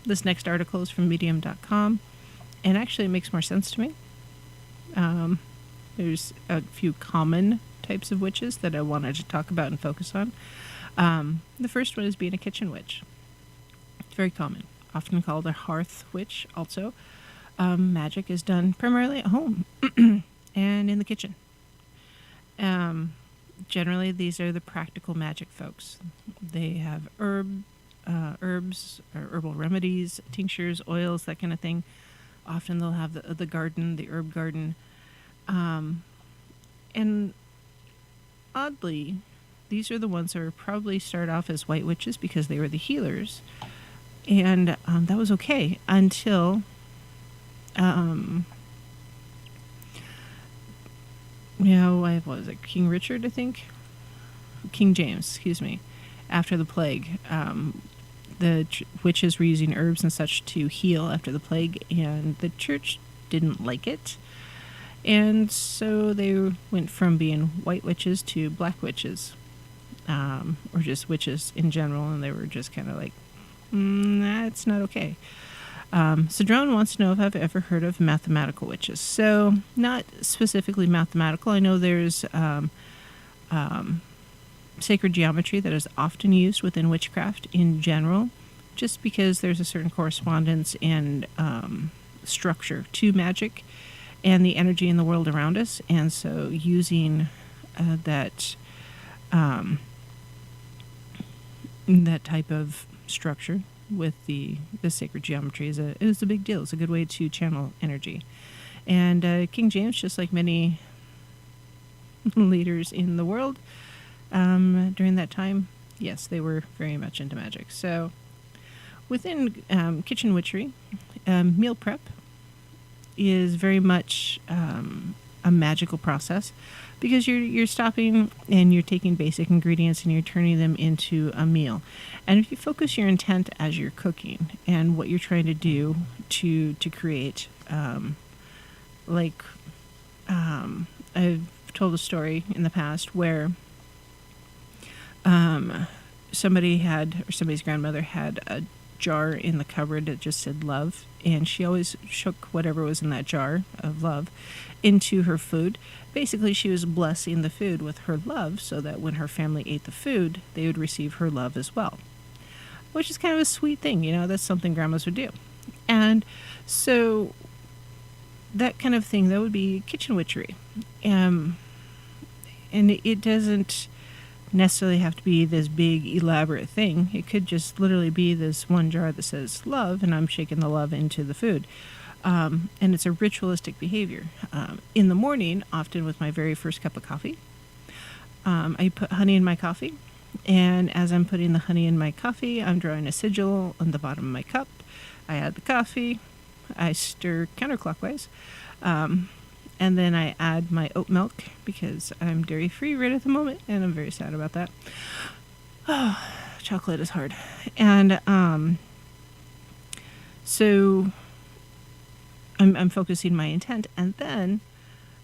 this next article is from Medium.com, and actually it makes more sense to me. There's a few common types of witches that I wanted to talk about and focus on. The first one is being a kitchen witch. It's very common, often called a hearth witch also. Magic is done primarily at home and in the kitchen. Generally, these are the practical magic folks. They have herbs, or herbal remedies, tinctures, oils, that kind of thing. Often they'll have the garden, the herb garden. And oddly, these are the ones that probably start off as white witches because they were the healers. And that was okay until what was it? King Richard, I think? King James, excuse me. After the plague, the witches were using herbs and such to heal after the plague, and the church didn't like it. And so they went from being white witches to black witches, or just witches in general, and they were just kind of like, that's not okay. So Drone wants to know if I've ever heard of mathematical witches. So not specifically mathematical. I know there's sacred geometry that is often used within witchcraft in general, just because there's a certain correspondence and structure to magic and the energy in the world around us. And so using that type of structure with the sacred geometry is a big deal. It's a good way to channel energy. And King James, just like many leaders in the world during that time, yes, they were very much into magic. So within kitchen witchery, meal prep is very much a magical process, because you're stopping and you're taking basic ingredients and you're turning them into a meal. And if you focus your intent as you're cooking and what you're trying to do to create, I've told a story in the past where somebody's grandmother had a jar in the cupboard that just said love, and she always shook whatever was in that jar of love into her food. Basically, she was blessing the food with her love so that when her family ate the food, they would receive her love as well, which is kind of a sweet thing. That's something grandmas would do. And so that kind of thing, that would be kitchen witchery. And it doesn't necessarily have to be this big elaborate thing. It could just literally be this one jar that says love, and I'm shaking the love into the food. And it's a ritualistic behavior. In the morning, often with my very first cup of coffee, I put honey in my coffee, and as I'm putting the honey in my coffee, I'm drawing a sigil on the bottom of my cup. I add the coffee, I stir counterclockwise, and then I add my oat milk, because I'm dairy-free right at the moment, and I'm very sad about that. Oh, chocolate is hard. And so I'm focusing my intent, and then,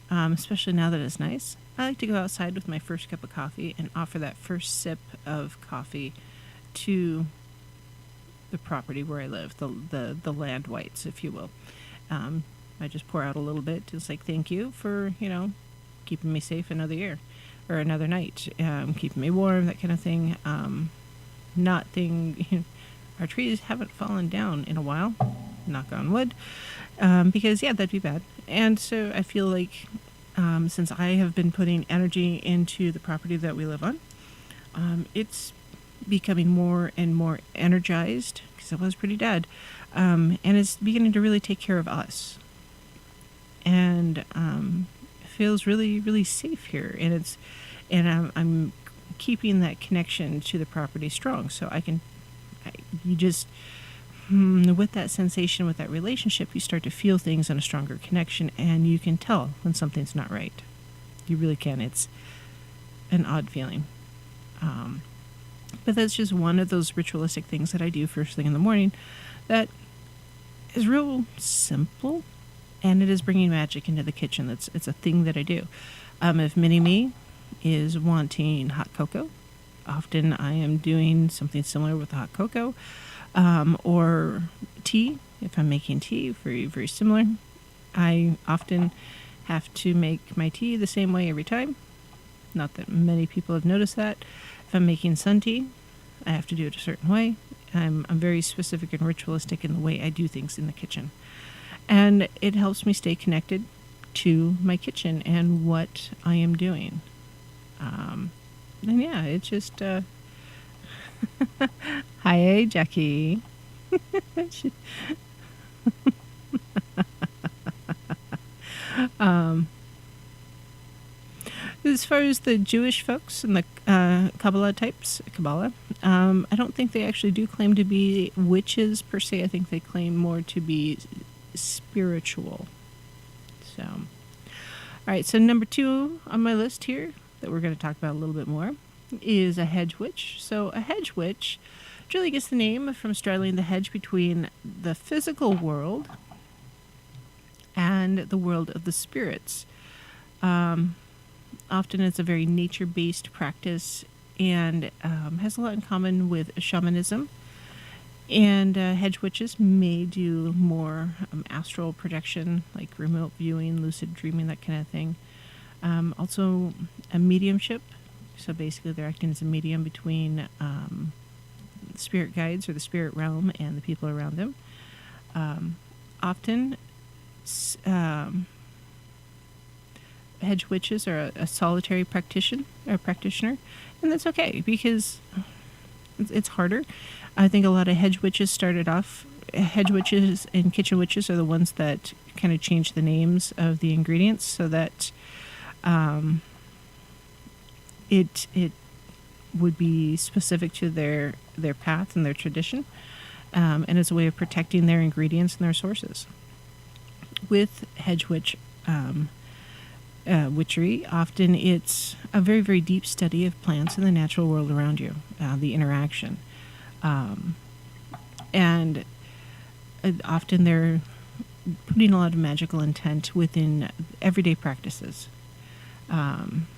especially now that it's nice, I like to go outside with my first cup of coffee and offer that first sip of coffee to the property where I live, the land whites, if you will. I just pour out a little bit, just like thank you for keeping me safe another year or another night, keeping me warm, that kind of thing. our trees haven't fallen down in a while, knock on wood, because, yeah, that'd be bad. And so I feel like since I have been putting energy into the property that we live on, it's becoming more and more energized because it was pretty dead, and it's beginning to really take care of us. And it feels really, really safe here, and I'm keeping that connection to the property strong, so you just with that sensation, with that relationship, you start to feel things in a stronger connection, and you can tell when something's not right. You really can. It's an odd feeling. But that's just one of those ritualistic things that I do first thing in the morning that is real simple, and it is bringing magic into the kitchen. It's a thing that I do. If Mini-Me is wanting hot cocoa, often I am doing something similar with hot cocoa, or tea. If I'm making tea, very, very similar. I often have to make my tea the same way every time. Not that many people have noticed that. If I'm making sun tea, I have to do it a certain way. I'm very specific and ritualistic in the way I do things in the kitchen. And it helps me stay connected to my kitchen and what I am doing. And yeah, it's just... Hi, Jackie. As far as the Jewish folks and the Kabbalah, I don't think they actually do claim to be witches per se. I think they claim more to be spiritual. So, all right. So number 2 on my list here that we're going to talk about a little bit more is a hedge witch. So a hedge witch really gets the name from straddling the hedge between the physical world and the world of the spirits. Often it's a very nature-based practice and has a lot in common with shamanism. And hedge witches may do more astral projection, like remote viewing, lucid dreaming, that kind of thing. Also, a mediumship. So basically, they're acting as a medium between spirit guides or the spirit realm and the people around them. Often, hedge witches are a solitary practitioner, and that's okay because it's harder. I think a lot of hedge witches started off. Hedge witches and kitchen witches are the ones that kind of change the names of the ingredients so that it would be specific to their path and their tradition, and it's a way of protecting their ingredients and their sources. With hedge witch witchery, often it's a very, very deep study of plants and the natural world around you, the interaction. And often they're putting a lot of magical intent within everyday practices.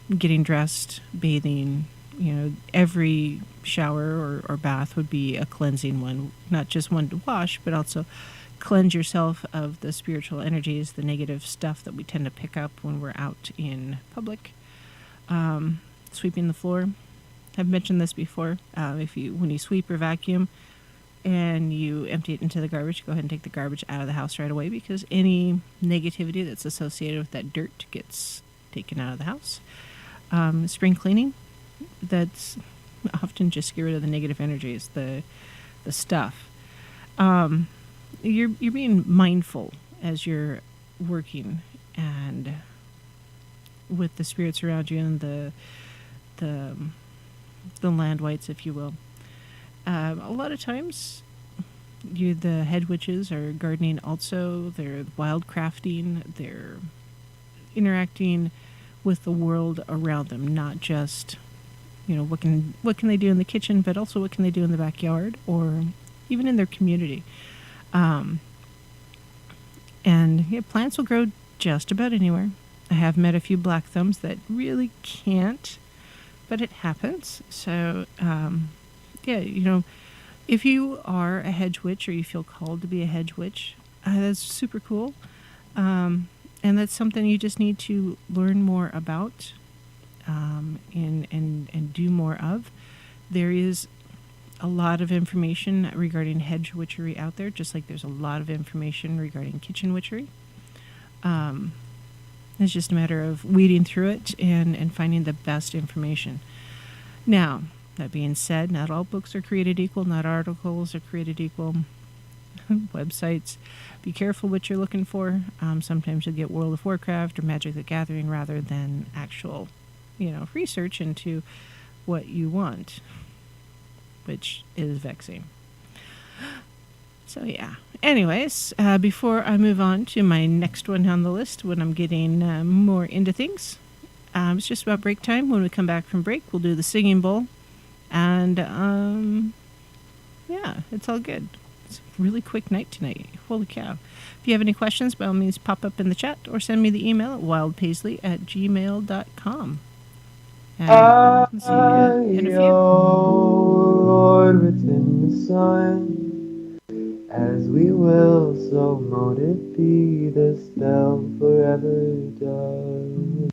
Getting dressed, bathing, every shower or bath would be a cleansing one, not just one to wash, but also cleanse yourself of the spiritual energies, the negative stuff that we tend to pick up when we're out in public. Sweeping the floor. I've mentioned this before. When you sweep or vacuum and you empty it into the garbage, go ahead and take the garbage out of the house right away, because any negativity that's associated with that dirt gets taken out of the house. Spring cleaning, that's often just get rid of the negative energies, the stuff. You're being mindful as you're working and with the spirits around you and the land wights, if you will. A lot of times, the head witches are gardening also. They're wildcrafting. They're interacting with the world around them, not just what can they do in the kitchen, but also what can they do in the backyard or even in their community. Plants will grow just about anywhere. I have met a few black thumbs that really can't, but it happens. So, if you are a hedge witch or you feel called to be a hedge witch, that's super cool. And that's something you just need to learn more about and do more of. There is a lot of information regarding hedge witchery out there, just like there's a lot of information regarding kitchen witchery. It's just a matter of weeding through it and finding the best information. Now, that being said, not all books are created equal, not articles are created equal. Websites, be careful what you're looking for. Sometimes you'll get World of Warcraft or Magic the Gathering rather than actual, research into what you want, which is vexing. So yeah. Anyways, before I move on to my next one on the list, when I'm getting more into things, it's just about break time. When we come back from break, we'll do the singing bowl, and yeah, it's all good. It's a really quick night tonight. Holy cow. If you have any questions, by all means, pop up in the chat or send me the email at wildpaisley@gmail.com. And I, see you in a few. oh Lord, within the sun, as we will, so mote it be, the spell forever done.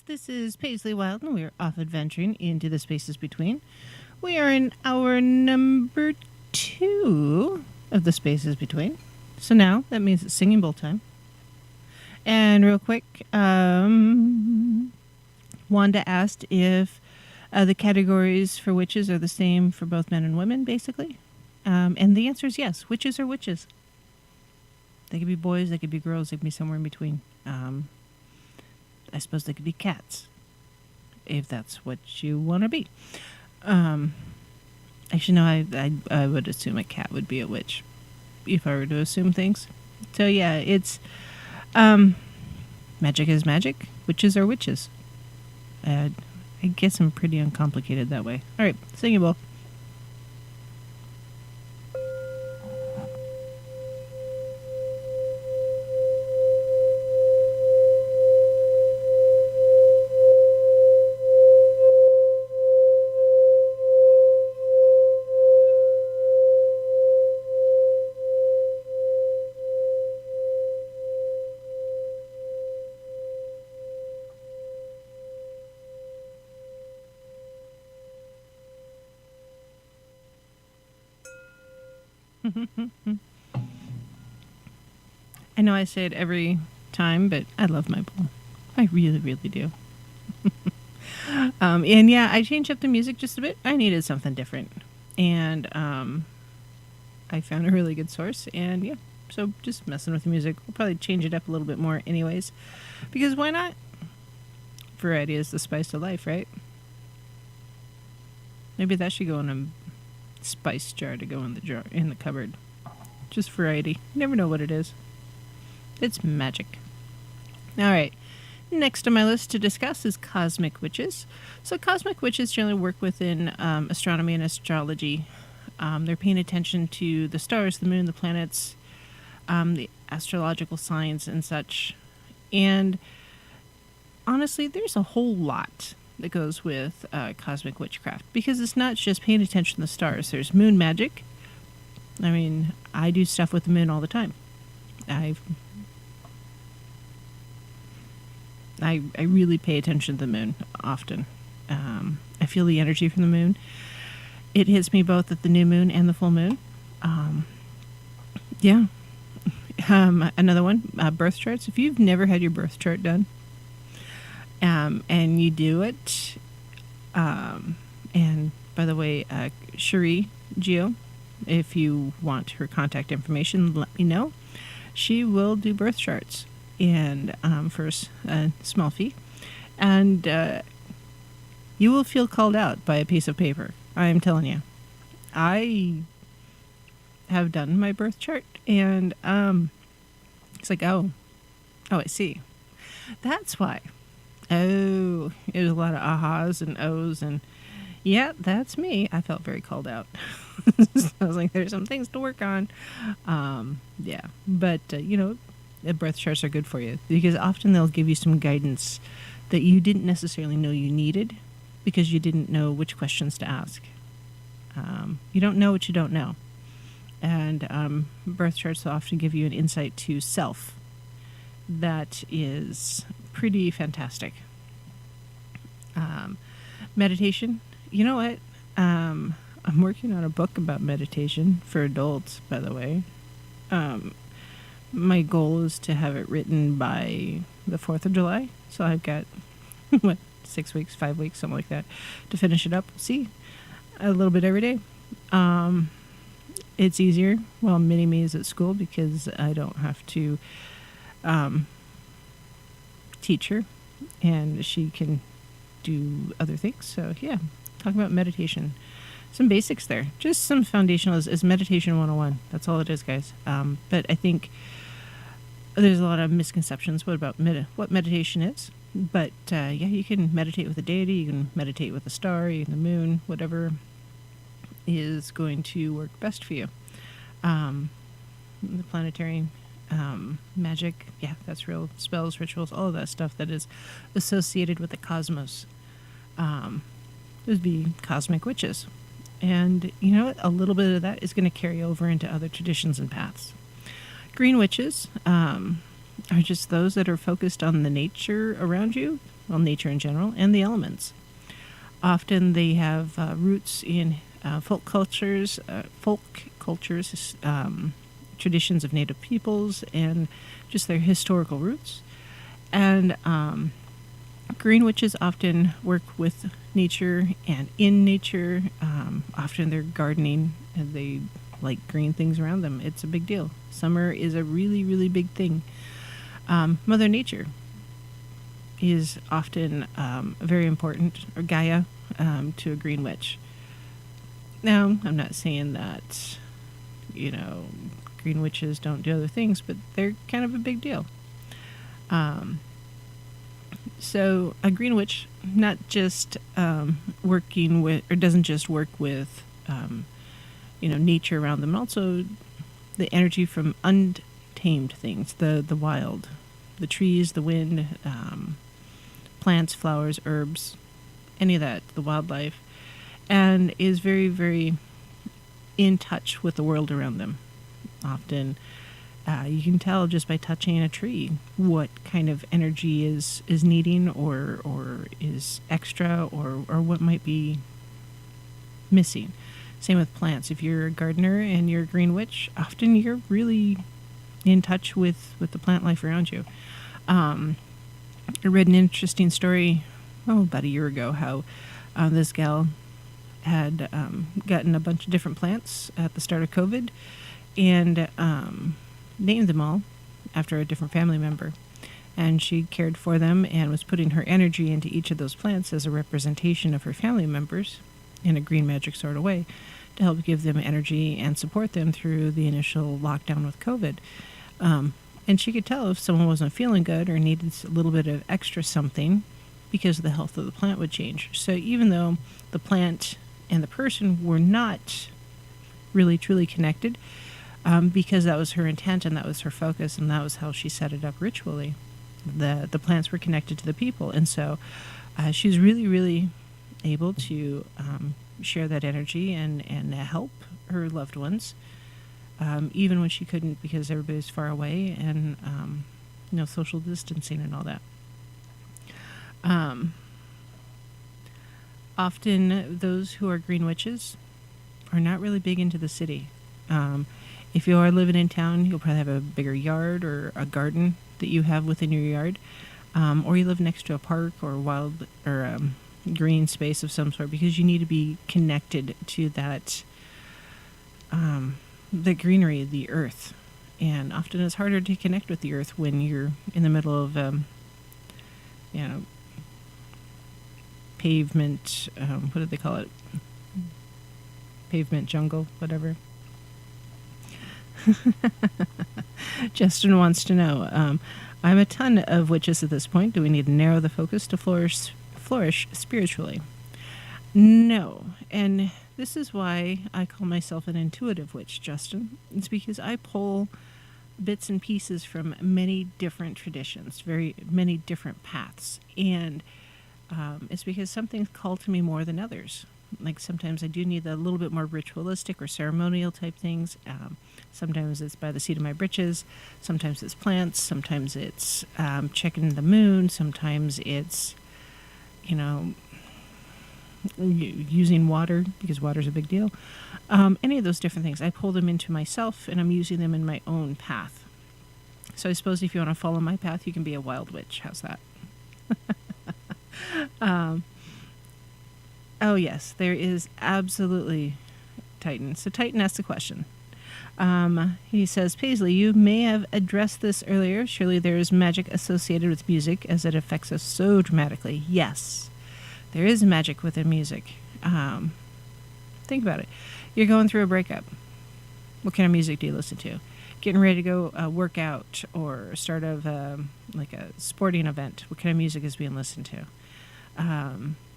This is Paisley Wild, and we are off adventuring into the spaces between. We are in hour number 2 of the spaces between. So now that means it's singing bowl time. And real quick, Wanda asked if the categories for witches are the same for both men and women, basically. And the answer is yes. Witches are witches. They could be boys, they could be girls, they could be somewhere in between. I suppose they could be cats, if that's what you want to be. Actually, no, I would assume a cat would be a witch, if I were to assume things. So yeah, it's magic is magic. Witches are witches. I guess I'm pretty uncomplicated that way. All right, singing bowl. I know I say it every time, but I love my bowl. I really, really do. And yeah, I changed up the music just a bit. I needed something different. And I found a really good source. And yeah, so just messing with the music. We'll probably change it up a little bit more anyways. Because why not? Variety is the spice of life, right? Maybe that should go in a spice jar to go in the cupboard. Just variety. You never know what it is. It's magic. All right. Next on my list to discuss is cosmic witches. So cosmic witches generally work within astronomy and astrology. They're paying attention to the stars, the moon, the planets, the astrological signs and such. And honestly, there's a whole lot that goes with cosmic witchcraft, because it's not just paying attention to the stars. There's moon magic. I mean, I do stuff with the moon all the time. I really pay attention to the moon often. I feel the energy from the moon. It hits me both at the new moon and the full moon. Yeah. Another one, birth charts. If you've never had your birth chart done, and you do it, and by the way, Chris Geo, if you want her contact information, let me know. She will do birth charts, and for a small fee, and you will feel called out by a piece of paper. I am telling you. I have done my birth chart, and it's like, oh, I see. That's why. Oh, it was a lot of ahas and ohs, and yeah, that's me. I felt very called out. I was like, there's some things to work on. Yeah, but the birth charts are good for you, because often they'll give you some guidance that you didn't necessarily know you needed, because you didn't know which questions to ask. You don't know what you don't know. And birth charts will often give you an insight to self that is pretty fantastic. Meditation. You know what? I'm working on a book about meditation for adults, by the way. My goal is to have it written by the 4th of July. So I've got, 6 weeks, 5 weeks, something like that, to finish it up. See, a little bit every day. It's easier while mini-me is at school, because I don't have to teach her, and she can do other things. So yeah, talking about meditation. Some basics there. Just some foundational is meditation 101. That's all it is, guys. But I think there's a lot of misconceptions about what meditation is. But yeah, you can meditate with a deity, you can meditate with a star, you can the moon, whatever is going to work best for you. The planetary magic, yeah, that's real. Spells, rituals, all of that stuff that is associated with the cosmos. Would be cosmic witches. And you know what? A little bit of that is going to carry over into other traditions and paths. Green witches are just those that are focused on the nature around you, well, nature in general, and the elements. Often they have roots in folk cultures, traditions of native peoples, and just their historical roots. And green witches often work with nature and in nature. Often they're gardening and they like green things around them. It's a big deal. Summer is a really, really big thing. Mother Nature is often very important, or Gaia, to a green witch. Now, I'm not saying that, green witches don't do other things, but they're kind of a big deal. So a green witch not just working with, or doesn't just work with, nature around them, also the energy from untamed things, the wild, the trees, the wind, plants, flowers, herbs, any of that, the wildlife, and is very, very in touch with the world around them. Often you can tell just by touching a tree what kind of energy is needing or is extra or what might be missing. Same with plants. If you're a gardener and you're a green witch, often you're really in touch with the plant life around you. I read an interesting story about a year ago how this gal had gotten a bunch of different plants at the start of COVID and named them all after a different family member. And she cared for them and was putting her energy into each of those plants as a representation of her family members in a green magic sort of way to help give them energy and support them through the initial lockdown with COVID. And she could tell if someone wasn't feeling good or needed a little bit of extra something because the health of the plant would change. So even though the plant and the person were not really truly connected, because that was her intent and that was her focus and that was how she set it up ritually, the plants were connected to the people. And so she was really, really able to share that energy and help her loved ones, even when she couldn't because everybody's far away and social distancing and all that. Often those who are green witches are not really big into the city. If you are living in town, you'll probably have a bigger yard or a garden that you have within your yard, or you live next to a park or wild or green space of some sort because you need to be connected to that, the greenery, the earth. And often it's harder to connect with the earth when you're in the middle of, pavement, what do they call it? Pavement jungle, whatever. Justin wants to know, I'm a ton of witches at this point. Do we need to narrow the focus to flourish spiritually? No. And this is why I call myself an intuitive witch, Justin. It's because I pull bits and pieces from many different traditions, very many different paths. And it's because something's called to me more than others. Like sometimes I do need a little bit more ritualistic or ceremonial type things. Sometimes it's by the seat of my britches. Sometimes it's plants. Sometimes it's checking the moon. Sometimes it's, using water because water's a big deal. Any of those different things. I pull them into myself and I'm using them in my own path. So I suppose if you want to follow my path, you can be a wild witch. How's that? Oh, yes, there is absolutely Titan. So Titan asked the question. He says, Paisley, you may have addressed this earlier. Surely there is magic associated with music as it affects us so dramatically. Yes, there is magic within music. Think about it. You're going through a breakup. What kind of music do you listen to? Getting ready to go work out or start of like a sporting event. What kind of music is being listened to?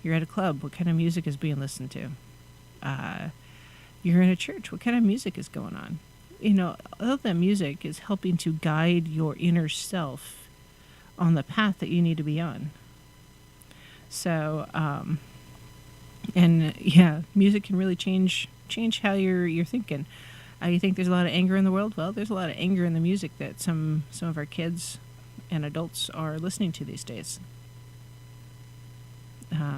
You're at a club. What kind of music is being listened to? You're in a church. What kind of music is going on? All of that music is helping to guide your inner self on the path that you need to be on. So, music can really change how you're thinking. You think there's a lot of anger in the world? Well, there's a lot of anger in the music that some of our kids and adults are listening to these days.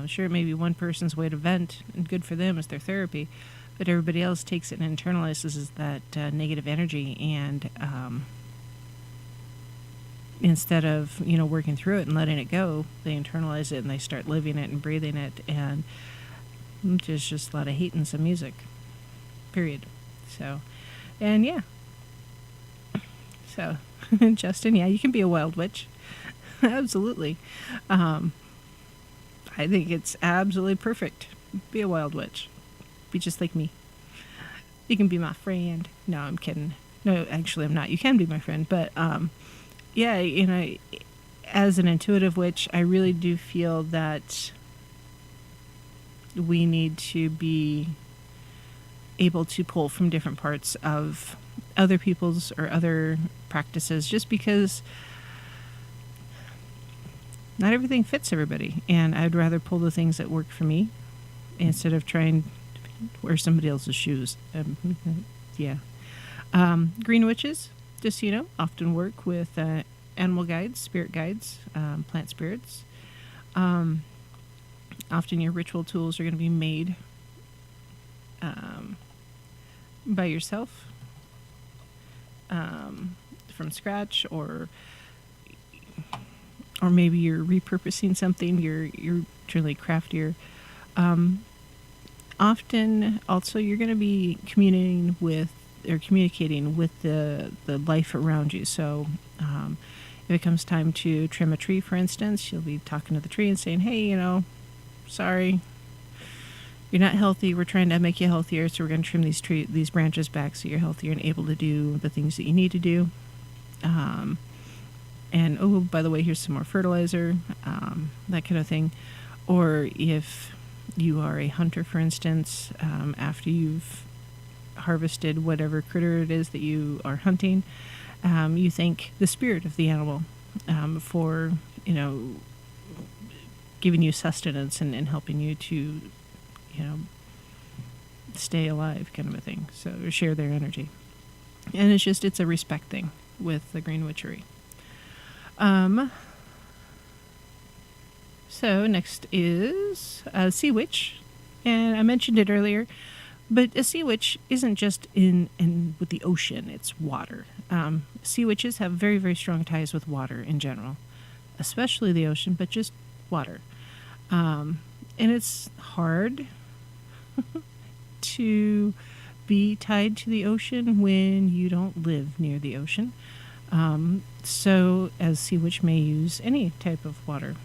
Sure, it may be one person's way to vent, and good for them as their therapy, but everybody else takes it and internalizes that negative energy and instead of, working through it and letting it go, they internalize it and they start living it and breathing it. And there's just a lot of hate in some music, period. So, and yeah. So, Justin, yeah, you can be a wild witch. Absolutely. I think it's absolutely perfect. Be a wild witch. Be just like me. You can be my friend. No, I'm kidding. No, actually, I'm not. You can be my friend. But, yeah, as an intuitive witch, I really do feel that we need to be able to pull from different parts of other people's or other practices, just because not everything fits everybody, and I'd rather pull the things that work for me instead of trying to wear somebody else's shoes. Yeah. Green witches, just so you know, often work with animal guides, spirit guides, plant spirits. Often your ritual tools are going to be made by yourself, from scratch, or maybe you're repurposing something. You're truly craftier. Often, also, you're going to be communicating with the life around you. So, if it comes time to trim a tree, for instance, you'll be talking to the tree and saying, "Hey, sorry, you're not healthy. We're trying to make you healthier, so we're going to trim these branches back so you're healthier and able to do the things that you need to do." And, oh, by the way, here's some more fertilizer, that kind of thing. Or if you are a hunter, for instance, after you've harvested whatever critter it is that you are hunting, you thank the spirit of the animal for, giving you sustenance and helping you to, stay alive, kind of a thing. So share their energy. And it's a respect thing with the green witchery. So next is a sea witch, and I mentioned it earlier, but a sea witch isn't just in with the ocean, it's water. Sea witches have very, very strong ties with water in general, especially the ocean, but just water. And it's hard to be tied to the ocean when you don't live near the ocean. So, as sea witch may use any type of water.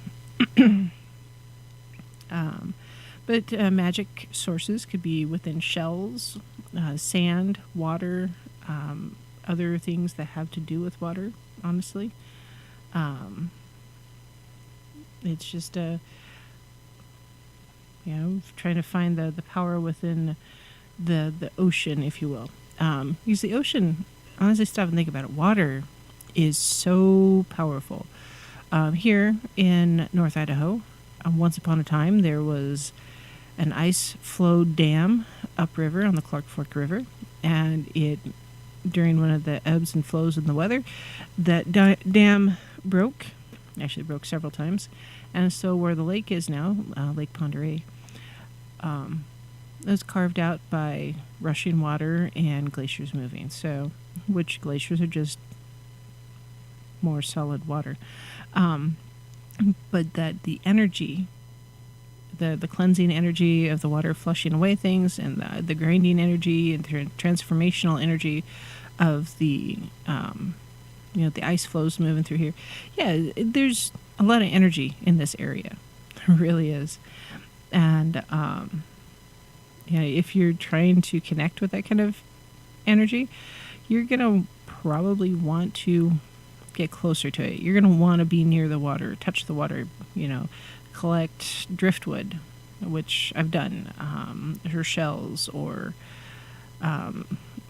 But magic sources could be within shells, sand, water, other things that have to do with water, honestly. It's just trying to find the power within the ocean, if you will. Because the ocean, honestly, stop and think about it, water is so powerful. Here in North Idaho, once upon a time, there was an ice-flowed dam upriver on the Clark Fork River, and during one of the ebbs and flows in the weather, that dam broke. Actually, broke several times, and so where the lake is now, Lake Pend Oreille, it was carved out by rushing water and glaciers moving. So, which glaciers are just more solid water. But that the energy, the cleansing energy of the water flushing away things, and the grinding energy and transformational energy of the the ice flows moving through here. Yeah, there's a lot of energy in this area. There really is. And if you're trying to connect with that kind of energy, you're gonna probably want to get closer to it. You're going to want to be near the water, touch the water, collect driftwood, which I've done, or shells, or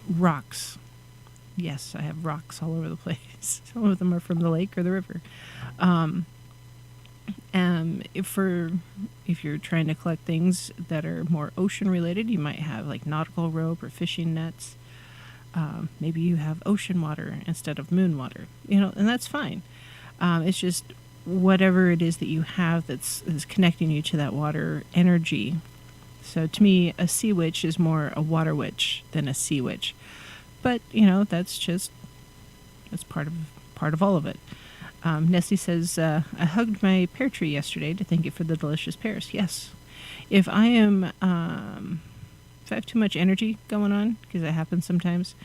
rocks. Yes, I have rocks all over the place. Some of them are from the lake or the river. If you're trying to collect things that are more ocean related, you might have like nautical rope or fishing nets. Maybe you have ocean water instead of moon water, and that's fine. It's just whatever it is that you have that's connecting you to that water energy. So to me, a sea witch is more a water witch than a sea witch. But, that's part of all of it. Nessie says, I hugged my pear tree yesterday to thank it for the delicious pears. Yes. If I am, if I have too much energy going on, because that happens sometimes,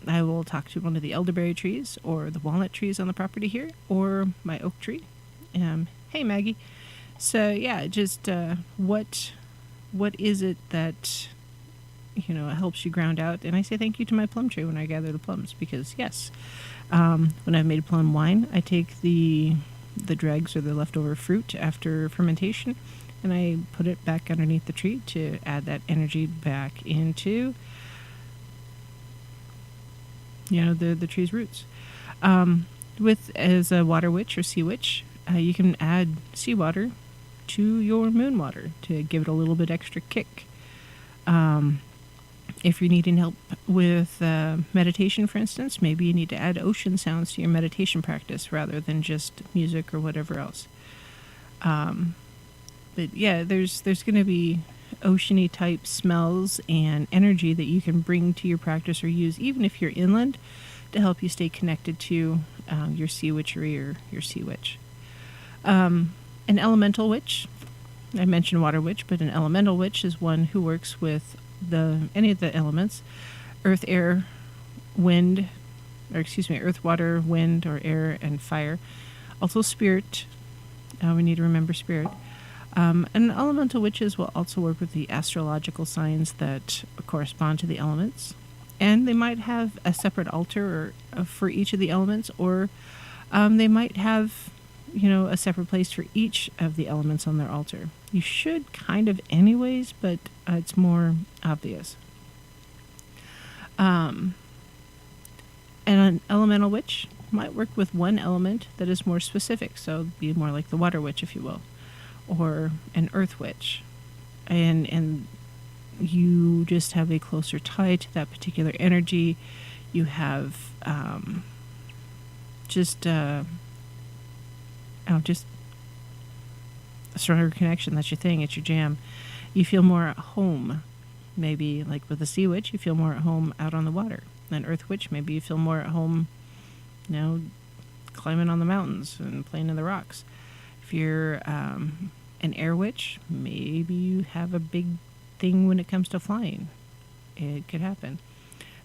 I will talk to one of the elderberry trees or the walnut trees on the property here, or my oak tree. Hey, Maggie. So yeah, just what is it that helps you ground out? And I say thank you to my plum tree when I gather the plums, because yes, when I've made plum wine, I take the dregs or the leftover fruit after fermentation, and I put it back underneath the tree to add that energy back into the tree's roots. As a water witch or sea witch, you can add seawater to your moon water to give it a little bit extra kick. If you're needing help with meditation, for instance, maybe you need to add ocean sounds to your meditation practice rather than just music or whatever else. But yeah, there's going to be oceany type smells and energy that you can bring to your practice or use, even if you're inland, to help you stay connected to your sea witchery or your sea witch. An elemental witch, I mentioned water witch, but an elemental witch is one who works with any of the elements: earth, air, wind, earth, water, wind, or air, and fire. Also spirit. We need to remember spirit. And elemental witches will also work with the astrological signs that correspond to the elements. And they might have a separate altar for each of the elements, or they might have a separate place for each of the elements on their altar. You should kind of anyways, but it's more obvious. And an elemental witch might work with one element that is more specific, so be more like the water witch, if you will, or an earth witch. And you just have a closer tie to that particular energy. You have just a stronger connection. That's your thing. It's your jam. You feel more at home. Maybe like with a sea witch, you feel more at home out on the water. An earth witch, maybe you feel more at home, climbing on the mountains and playing in the rocks. If you're an air witch, maybe you have a big thing when it comes to flying. It could happen.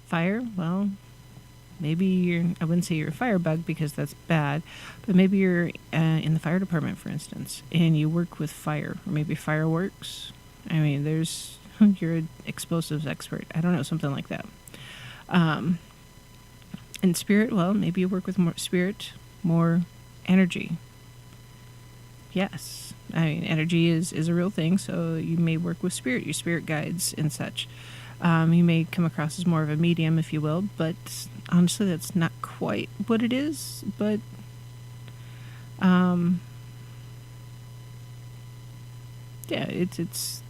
Fire, well, maybe I wouldn't say you're a firebug because that's bad, but maybe you're in the fire department, for instance, and you work with fire, or maybe fireworks. I mean, you're an explosives expert. I don't know, something like that. And spirit, well, maybe you work with more spirit, more energy. Yes, I mean, energy is a real thing, so you may work with spirit, your spirit guides and such. You may come across as more of a medium, if you will, but honestly, that's not quite what it is. But yeah, it's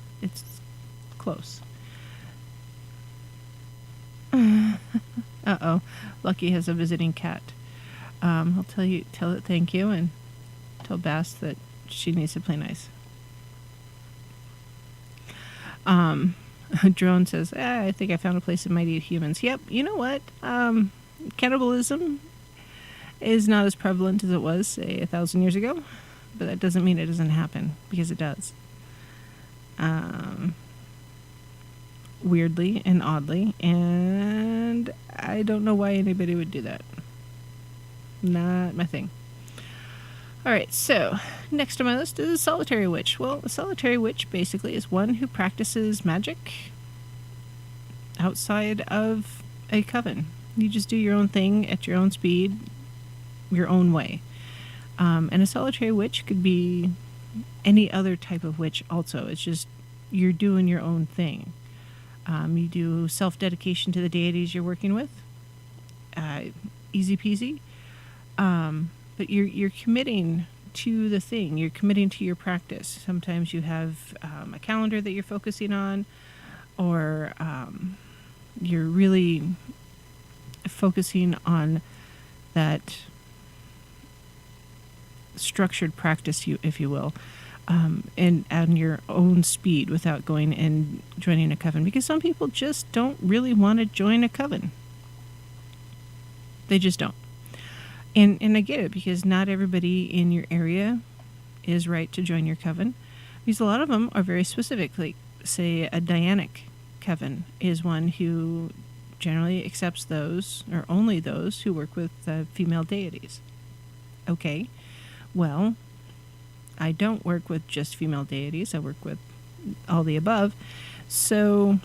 close. Uh-oh, Lucky has a visiting cat. I'll tell it thank you, and tell Bass that she needs to play nice. Drone says, I think I found a place that might eat humans. Yep, you know what? Cannibalism is not as prevalent as it was, say, 1,000 years ago, but that doesn't mean it doesn't happen, because it does. Weirdly and oddly, and I don't know why anybody would do that. Not my thing. Alright, so next on my list is a solitary witch. Well, a solitary witch basically is one who practices magic outside of a coven. You just do your own thing at your own speed, your own way. And a solitary witch could be any other type of witch also. It's just you're doing your own thing. You do self-dedication to the deities you're working with. Easy peasy. But you're committing to the thing. You're committing to your practice. Sometimes you have a calendar that you're focusing on, or you're really focusing on that structured practice, if you will, and on your own speed without going and joining a coven. Because some people just don't really want to join a coven. They just don't. And I get it, because not everybody in your area is right to join your coven, because a lot of them are very specific. Like, say, a Dianic coven is one who generally accepts those, or only those, who work with female deities. Okay, well, I don't work with just female deities. I work with all the above. So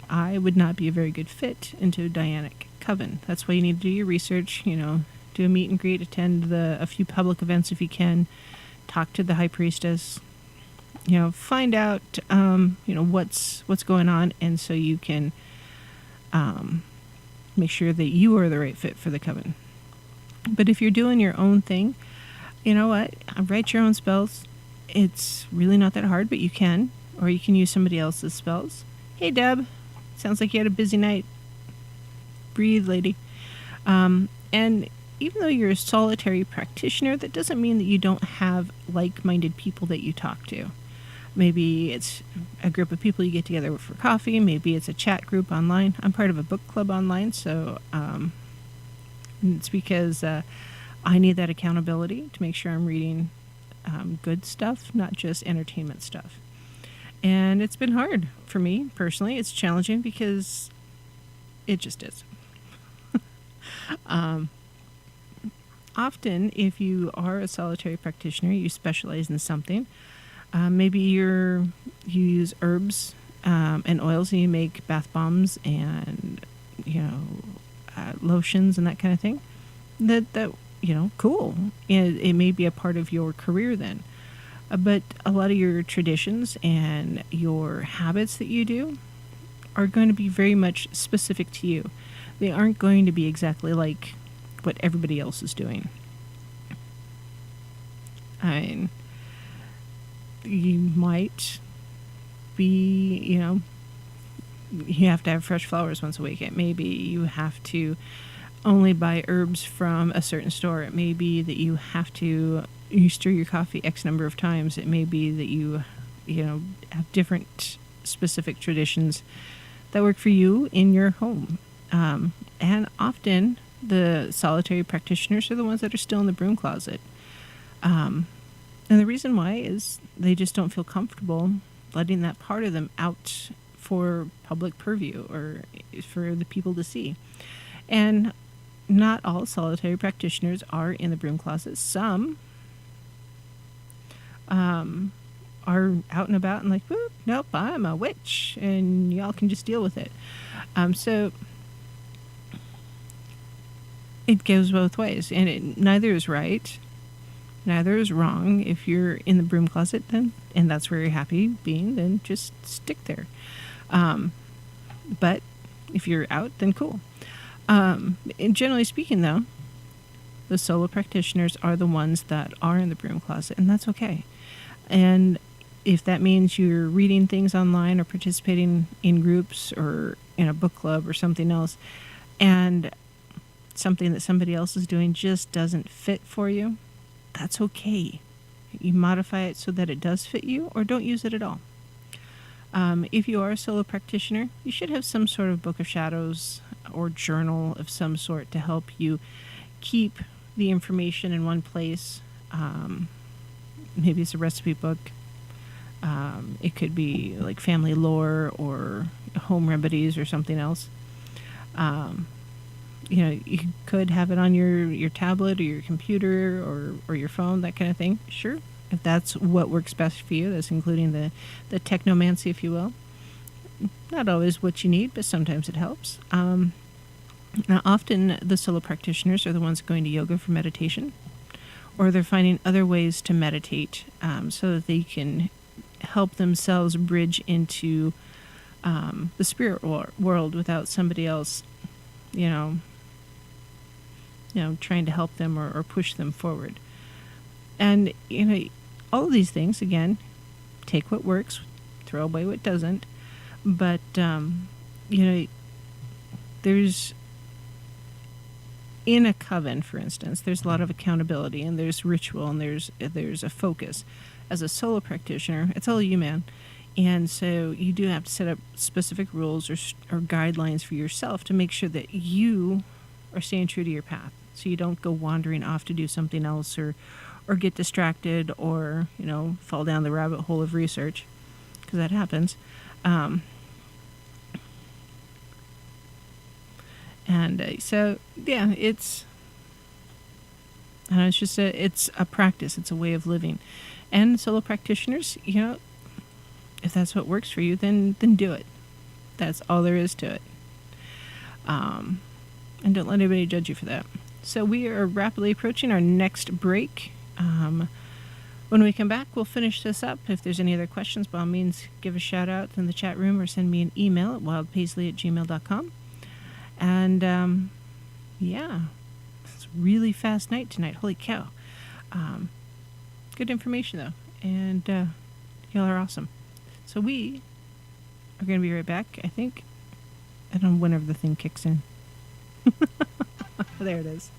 I would not be a very good fit into a Dianic coven. That's why you need to do your research, do a meet and greet, attend a few public events if you can, talk to the high priestess, find out, what's going on, and so you can make sure that you are the right fit for the coven. But if you're doing your own thing, you know what? Write your own spells. It's really not that hard, but you can. Or you can use somebody else's spells. Hey, Deb. Sounds like you had a busy night. Breathe, lady. And even though you're a solitary practitioner, that doesn't mean that you don't have like-minded people that you talk to. Maybe it's a group of people you get together for coffee. Maybe it's a chat group online. I'm part of a book club online, so it's because I need that accountability to make sure I'm reading good stuff, not just entertainment stuff. And it's been hard for me personally. It's challenging because it just is. Often, if you are a solitary practitioner, you specialize in something. Maybe you use herbs and oils, and you make bath bombs and lotions and that kind of thing. That cool. It may be a part of your career then. But a lot of your traditions and your habits that you do are going to be very much specific to you. They aren't going to be exactly like what everybody else is doing. I mean, you might be, you have to have fresh flowers once a week. Maybe you have to only buy herbs from a certain store. It may be that you stir your coffee X number of times. It may be that you have different specific traditions that work for you in your home. And often the solitary practitioners are the ones that are still in the broom closet. And the reason why is they just don't feel comfortable letting that part of them out for public purview or for the people to see. And not all solitary practitioners are in the broom closet. Some are out and about and like, nope, I'm a witch, and y'all can just deal with it. So it goes both ways, and neither is right, neither is wrong. If you're in the broom closet, then, and that's where you're happy being, then just stick there. But if you're out, then cool. And generally speaking, though, the solo practitioners are the ones that are in the broom closet, and that's okay. And if that means you're reading things online or participating in groups or in a book club or something else, and something that somebody else is doing just doesn't fit for you, that's okay. You modify it so that it does fit you, or don't use it at all. If you are a solo practitioner, you should have some sort of book of shadows or journal of some sort to help you keep the information in one place. Maybe it's a recipe book. It could be like family lore or home remedies or something else. You could have it on your tablet or your computer or your phone, that kind of thing. Sure, if that's what works best for you. That's including the technomancy, if you will. Not always what you need, but sometimes it helps. Now, often the solo practitioners are the ones going to yoga for meditation, or they're finding other ways to meditate so that they can help themselves bridge into the spirit world without somebody else, trying to help them or push them forward. And, all of these things, again, take what works, throw away what doesn't. But, there's, in a coven, for instance, there's a lot of accountability, and there's ritual, and there's a focus. As a solo practitioner, it's all you, man. And so you do have to set up specific rules or guidelines for yourself to make sure that you are staying true to your path. so you don't go wandering off to do something else or get distracted or, fall down the rabbit hole of research, because that happens. So yeah, it's just it's a practice. It's a way of living. And solo practitioners, if that's what works for you, then do it. That's all there is to it. And don't let anybody judge you for that. So we are rapidly approaching our next break. When we come back, we'll finish this up. If there's any other questions, by all means, give a shout out in the chat room or send me an email at wildpaisley@gmail.com. And yeah, it's a really fast night tonight. Holy cow. Good information, though. And y'all are awesome. So we are going to be right back, I think. I don't know whenever the thing kicks in. There it is.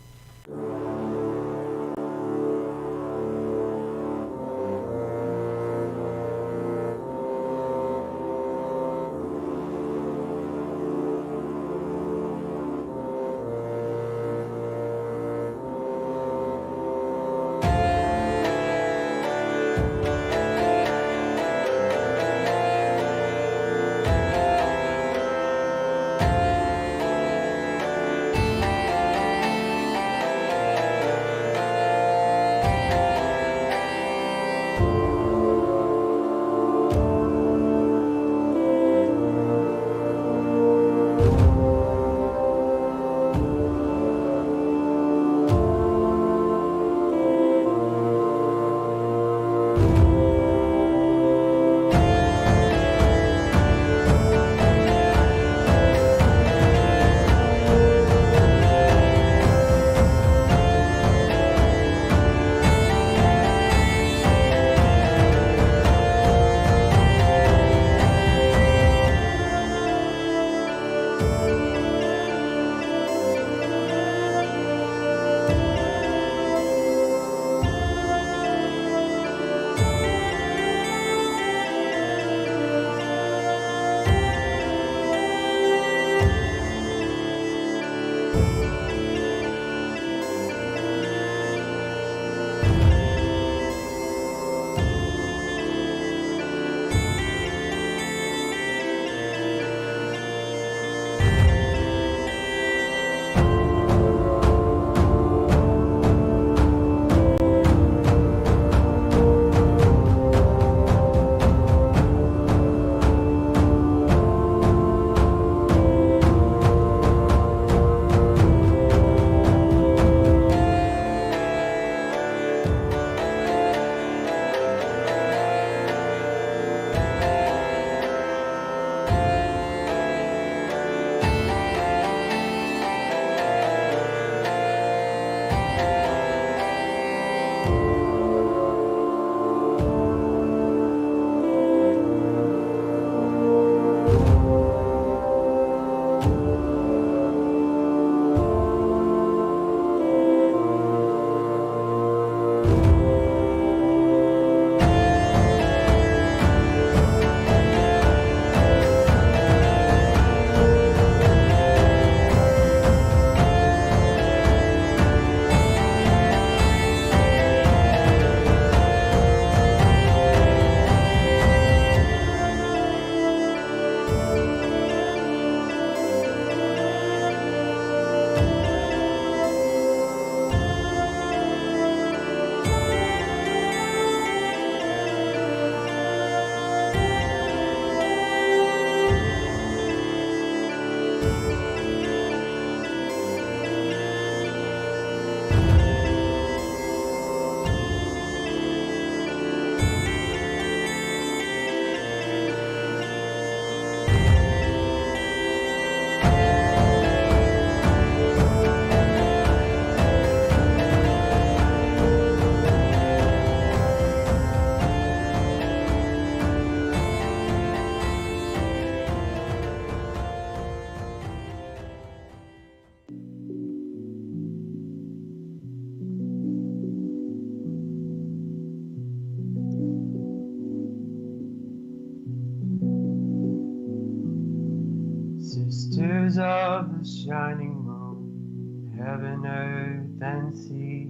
Sisters of the shining moon, heaven, earth, and sea.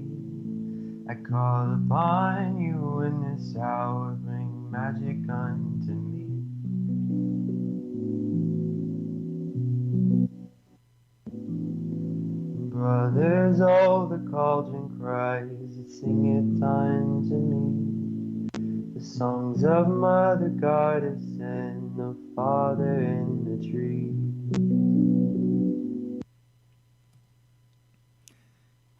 I call upon you in this hour, bring magic unto me. Brothers, oh, the cauldron cries, it singeth unto me the songs of Mother Goddess and the Father in the tree.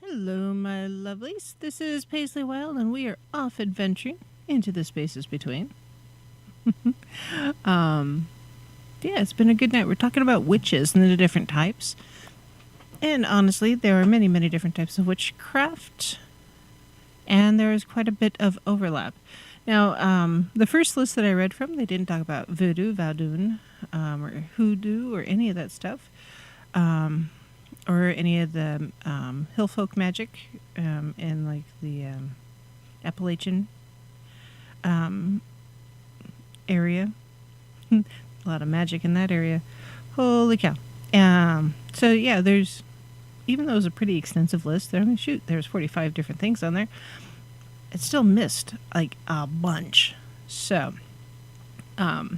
Hello, my lovelies. This is Paisley Wild, and we are off adventuring into the spaces between. Yeah, it's been a good night. We're talking about witches and the different types. And honestly, there are many, many different types of witchcraft, and there is quite a bit of overlap. Now, the first list that I read from, they didn't talk about voodoo, vaudoon, or hoodoo, or any of that stuff. Or any of the hill folk magic in like the Appalachian area. A lot of magic in that area. Holy cow. So yeah, there's, even though it was a pretty extensive list, there's 45 different things on there. It still missed like a bunch. So, yeah,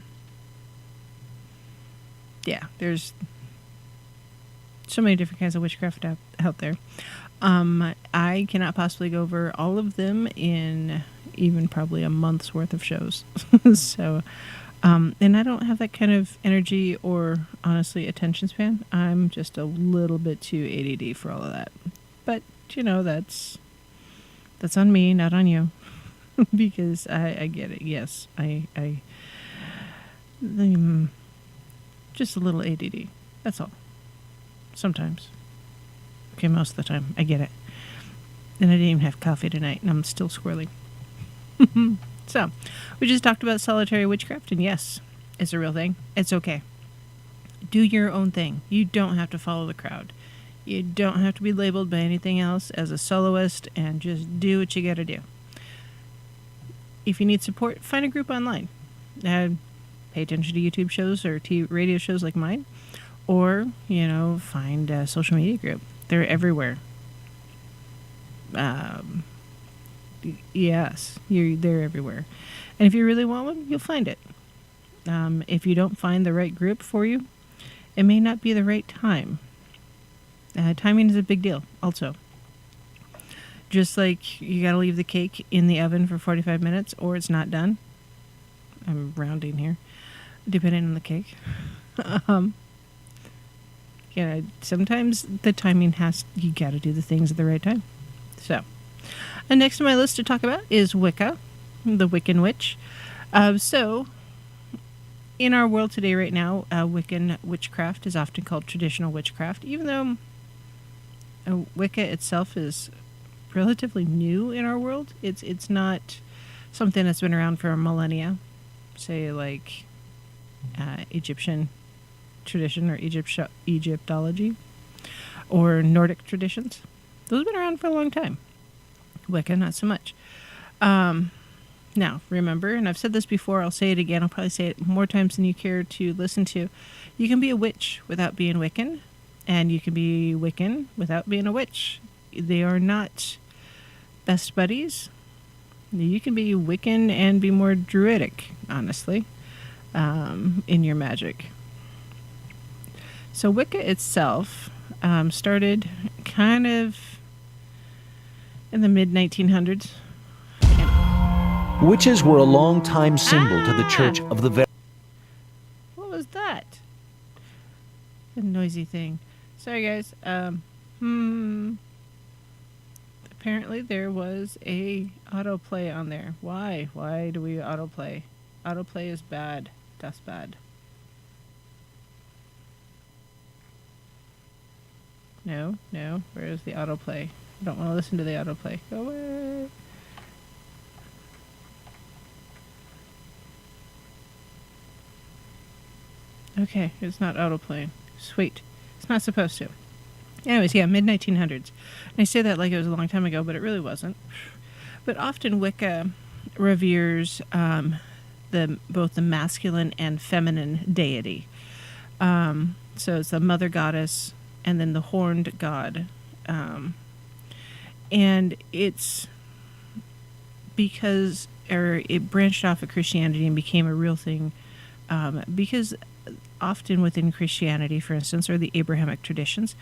there's so many different kinds of witchcraft out there. I cannot possibly go over all of them in even probably a month's worth of shows. So, and I don't have that kind of energy or honestly attention span. I'm just a little bit too ADD for all of that. But, you know, that's on me, not on you. Because I get it. Yes, I'm just a little ADD. That's all. Sometimes. Okay, most of the time. I get it. And I didn't even have coffee tonight, and I'm still squirrely. So, we just talked about solitary witchcraft, and yes, it's a real thing. It's okay. Do your own thing. You don't have to follow the crowd. You don't have to be labeled by anything else as a soloist, and just do what you gotta do. If you need support, find a group online. Pay attention to YouTube shows or radio shows like mine. Or, you know, find a social media group. They're everywhere. Yes, they're everywhere. And if you really want one, you'll find it. If you don't find the right group for you, it may not be the right time. Timing is a big deal, also. Just like you gotta leave the cake in the oven for 45 minutes or it's not done. I'm rounding here, depending on the cake. Yeah, sometimes the timing you gotta do the things at the right time. So, and next on my list to talk about is Wicca, the Wiccan witch. So, in our world today right now, Wiccan witchcraft is often called traditional witchcraft, even though Wicca itself is relatively new in our world. It's not something that's been around for millennia, say like Egyptian tradition or Egyptology or Nordic traditions. Those have been around for a long time. Wicca, not so much. Now, remember, and I've said this before, I'll say it again, I'll probably say it more times than you care to listen to. You can be a witch without being Wiccan, and you can be Wiccan without being a witch. They are not best buddies. You can be Wiccan and be more druidic, honestly, in your magic. So Wicca itself started kind of in the mid-1900s. Witches were a long-time symbol to the Church of the What was that? The noisy thing. Sorry, guys. Apparently there was a autoplay on there. Why? Why do we autoplay? Autoplay is bad. That's bad. No. Where is the autoplay? I don't want to listen to the autoplay. Go away. Okay, it's not autoplaying. Sweet. It's not supposed to. Anyways, yeah, mid-1900s. And I say that like it was a long time ago, but it really wasn't. But often Wicca reveres both the masculine and feminine deity. So it's the mother goddess and then the horned god And it's because, or it branched off of Christianity and became a real thing, because often within Christianity, for instance, or the Abrahamic traditions,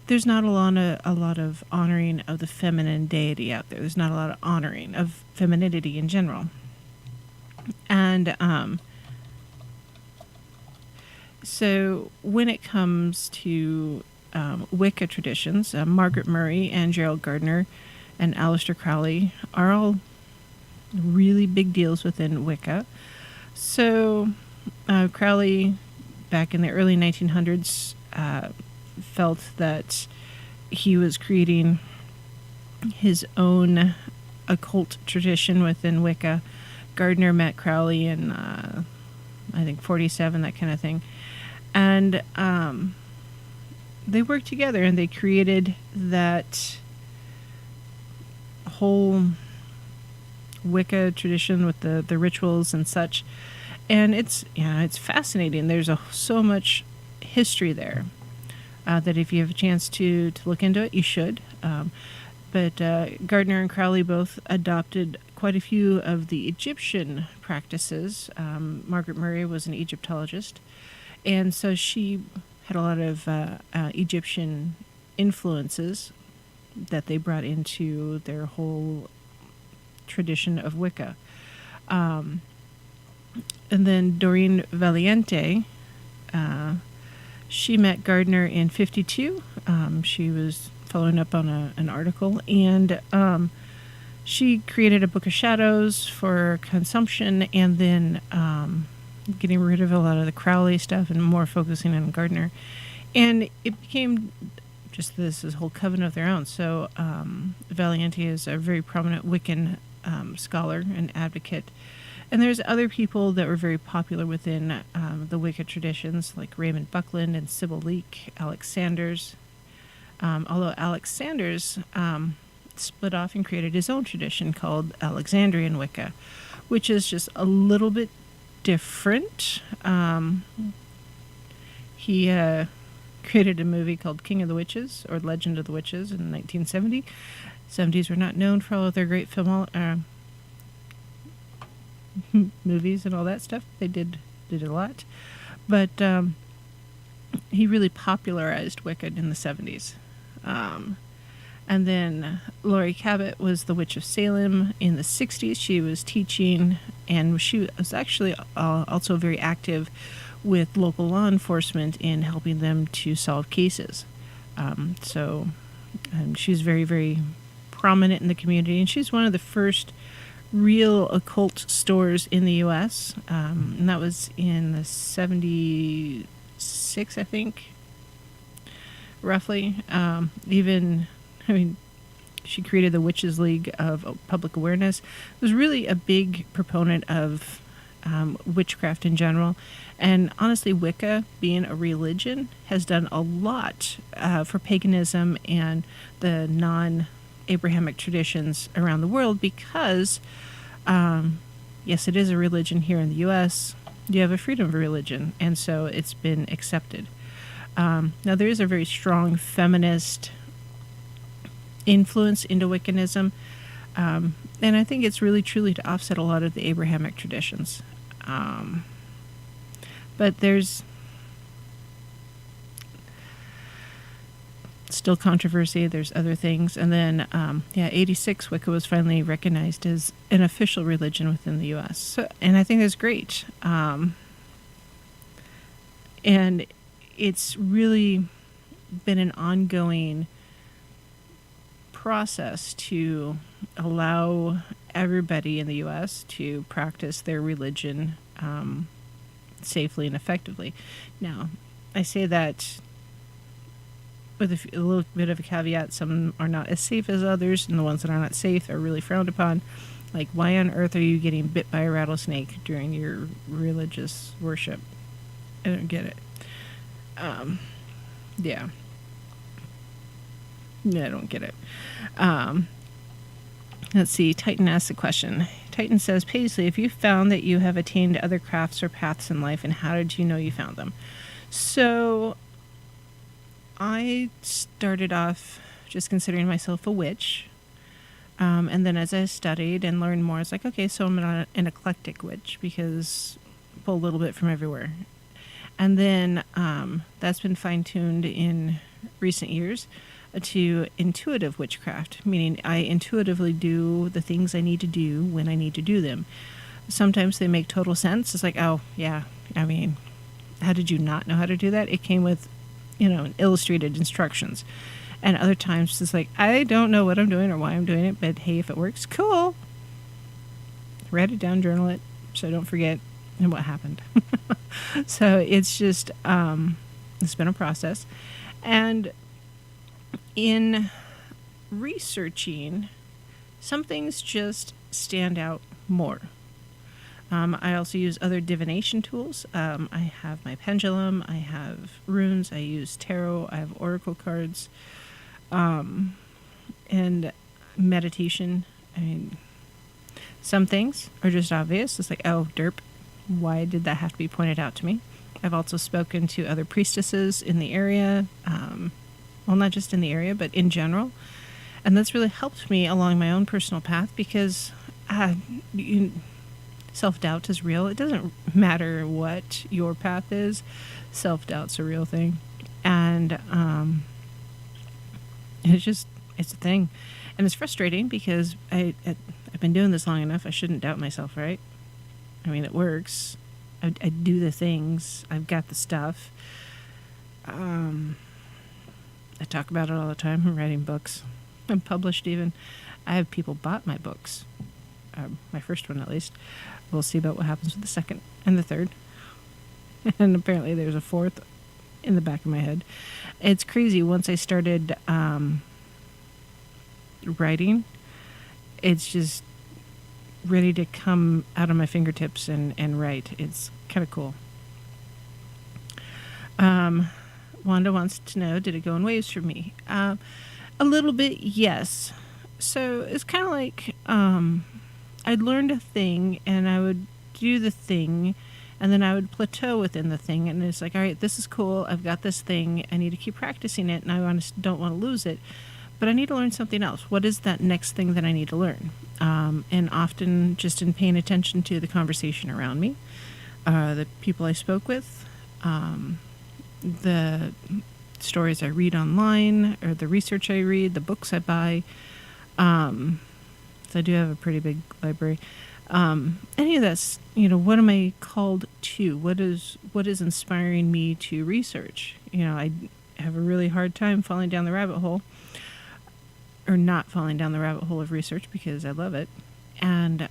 there's not a lot of honoring of the feminine deity out there. There's not a lot of honoring of femininity in general. And so when it comes to Wicca traditions, Margaret Murray and Gerald Gardner and Aleister Crowley are all really big deals within Wicca. So Crowley, back in the early 1900s, felt that he was creating his own occult tradition within Wicca. Gardner met Crowley in, I think, 47, that kind of thing. And they worked together and they created that whole Wicca tradition with the rituals and such. And it's fascinating. There's so much history there that if you have a chance to look into it, you should. But Gardner and Crowley both adopted quite a few of the Egyptian practices. Margaret Murray was an Egyptologist, and so she had a lot of Egyptian influences that they brought into their whole tradition of Wicca. And then Doreen Valiente, she met Gardner in 52. She was following up on an article, and she created a Book of Shadows for consumption, and then getting rid of a lot of the Crowley stuff and more focusing on Gardner. And it became just this whole coven of their own. So Valiente is a very prominent Wiccan scholar and advocate. And there's other people that were very popular within the Wicca traditions, like Raymond Buckland and Sybil Leek, Alex Sanders. Although Alex Sanders split off and created his own tradition called Alexandrian Wicca, which is just a little bit different. He created a movie called King of the Witches, or Legend of the Witches, in 1970. 70s were not known for all of their great film movies and all that stuff. They did a lot. But he really popularized Wicca in the 70s. And then Laurie Cabot was the Witch of Salem in the 60s. She was teaching, and she was actually also very active with local law enforcement in helping them to solve cases. So she's very, very prominent in the community, and she's one of the first real occult stores in the U.S., and that was in the 76, I think, roughly. She created the Witches League of Public Awareness. Was really a big proponent of witchcraft in general. And honestly, Wicca, being a religion, has done a lot for paganism and the non-Abrahamic traditions around the world because, yes, it is a religion here in the U.S. You have a freedom of religion, and so it's been accepted. Now, there is a very strong feminist influence into Wiccanism, and I think it's really truly to offset a lot of the Abrahamic traditions. But there's still controversy. There's other things. And then, 86, Wicca was finally recognized as an official religion within the U.S. So, and I think that's great. And it's really been an ongoing process to allow everybody in the U.S. to practice their religion safely and effectively. Now, I say that with a little bit of a caveat. Some are not as safe as others, and the ones that are not safe are really frowned upon. Like, why on earth are you getting bit by a rattlesnake during your religious worship? I don't get it. Yeah, I don't get it. Let's see. Titan asks a question. Titan says, Paisley, if you found that you have attained other crafts or paths in life, and how did you know you found them? So I started off just considering myself a witch. And then as I studied and learned more, it's like, okay, so I'm an eclectic witch because I pull a little bit from everywhere. And then that's been fine-tuned in recent years to intuitive witchcraft, meaning I intuitively do the things I need to do when I need to do them. Sometimes they make total sense. It's like, oh, yeah, I mean, how did you not know how to do that? It came with, illustrated instructions. And other times it's like, I don't know what I'm doing or why I'm doing it, but hey, if it works, cool. Write it down, journal it, so I don't forget what happened. So it's just, it's been a process. And in researching, some things just stand out more. I also use other divination tools. I have my pendulum, I have runes, I use tarot, I have oracle cards. And meditation. I mean, some things are just obvious. It's like, oh, derp. Why did that have to be pointed out to me? I've also spoken to other priestesses in the area. Well, not just in the area, but in general. And that's really helped me along my own personal path because self-doubt is real. It doesn't matter what your path is. Self-doubt's a real thing. And, it's a thing. And it's frustrating because I've been doing this long enough. I shouldn't doubt myself, right? I mean, it works. I do the things. I've got the stuff. I talk about it all the time. I'm writing books. I'm published even. I have people bought my books. My first one, at least. We'll see about what happens with the second and the third. And apparently there's a fourth in the back of my head. It's crazy. Once I started writing, it's just ready to come out of my fingertips and write. It's kind of cool. Wanda wants to know, did it go in waves for me? A little bit, yes. So it's kind of like I'd learned a thing and I would do the thing and then I would plateau within the thing, and it's like, all right, this is cool. I've got this thing. I need to keep practicing it, and I don't want to lose it. But I need to learn something else. What is that next thing that I need to learn? And often just in paying attention to the conversation around me, the people I spoke with, the stories I read online, or the research I read, the books I buy. So I do have a pretty big library. Any of this, what am I called to? What is inspiring me to research? I have a really hard time falling down the rabbit hole, or not falling down the rabbit hole of research because I love it. And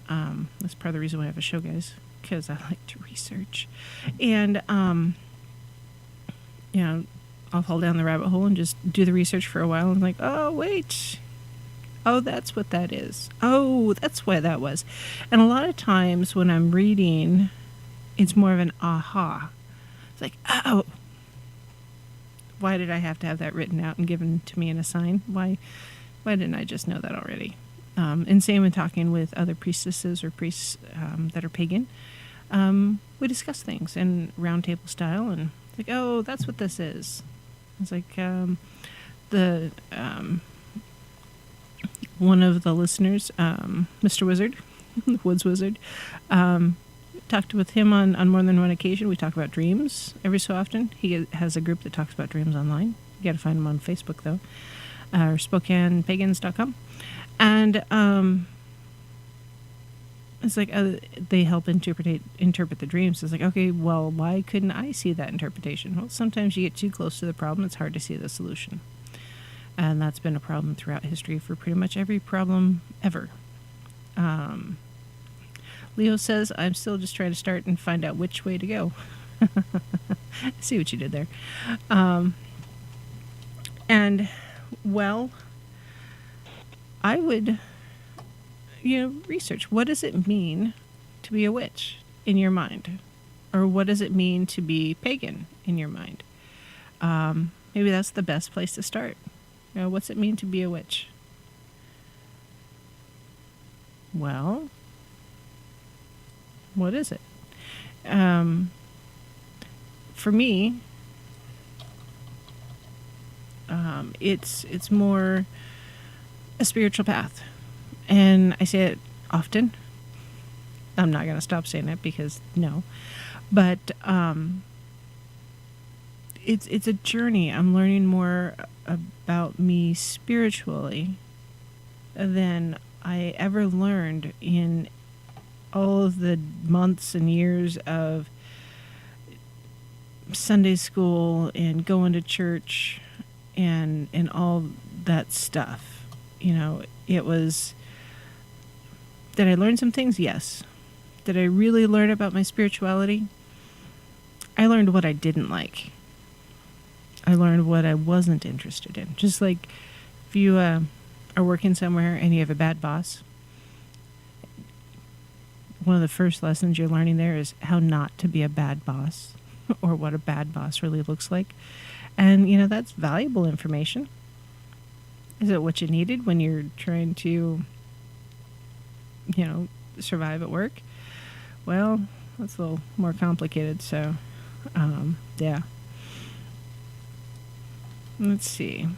that's part of the reason why I have a show, guys, because I like to research. And, I'll fall down the rabbit hole and just do the research for a while and like, oh, wait. Oh, that's what that is. Oh, that's why that was. And a lot of times when I'm reading, it's more of an aha. It's like, oh, why did I have to have that written out and given to me in a sign? Why didn't I just know that already? And same when talking with other priestesses or priests that are pagan. We discuss things in round table style, and it's like, oh, that's what this is. It's like one of the listeners, Mr. Wizard, the Woods Wizard, talked with him on more than one occasion. We talk about dreams every so often. He has a group that talks about dreams online. You got to find him on Facebook, though, or SpokanePagans.com. And it's like they help interpret the dreams. It's like, okay, well, why couldn't I see that interpretation? Well, sometimes you get too close to the problem. It's hard to see the solution. And that's been a problem throughout history for pretty much every problem ever. Leo says, I'm still just trying to start and find out which way to go. See what you did there. And, well, I would, research. What does it mean to be a witch in your mind? Or what does it mean to be pagan in your mind? Maybe that's the best place to start. What's it mean to be a witch? Well, what is it? For me, It's more a spiritual path, and I say it often. I'm not going to stop saying it because no, but it's a journey. I'm learning more about me spiritually than I ever learned in all of the months and years of Sunday school and going to church and all that stuff. You know, it was, did I learn some things? Yes. Did I really learn about my spirituality? I learned what I didn't like. I learned what I wasn't interested in. Just like if you are working somewhere and you have a bad boss, one of the first lessons you're learning there is how not to be a bad boss or what a bad boss really looks like. And, you know, that's valuable information. Is it what you needed when you're trying to, you know, survive at work? Well, that's a little more complicated. So, yeah. Let's see.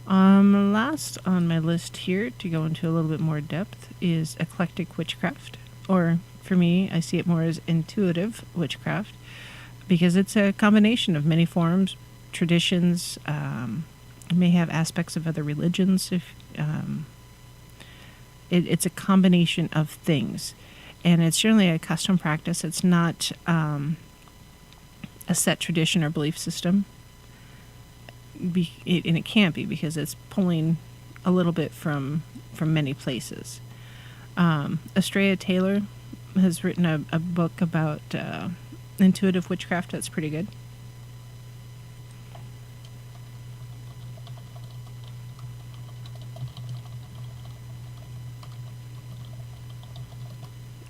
Last on my list here, to go into a little bit more depth, is eclectic witchcraft. Or, for me, I see it more as intuitive witchcraft, because it's a combination of many forms, traditions. It may have aspects of other religions. It's a combination of things. And it's generally a custom practice. It's not a set tradition or belief system. And it can't be, because it's pulling a little bit from many places. Estrella Taylor has written a book about intuitive witchcraft that's pretty good.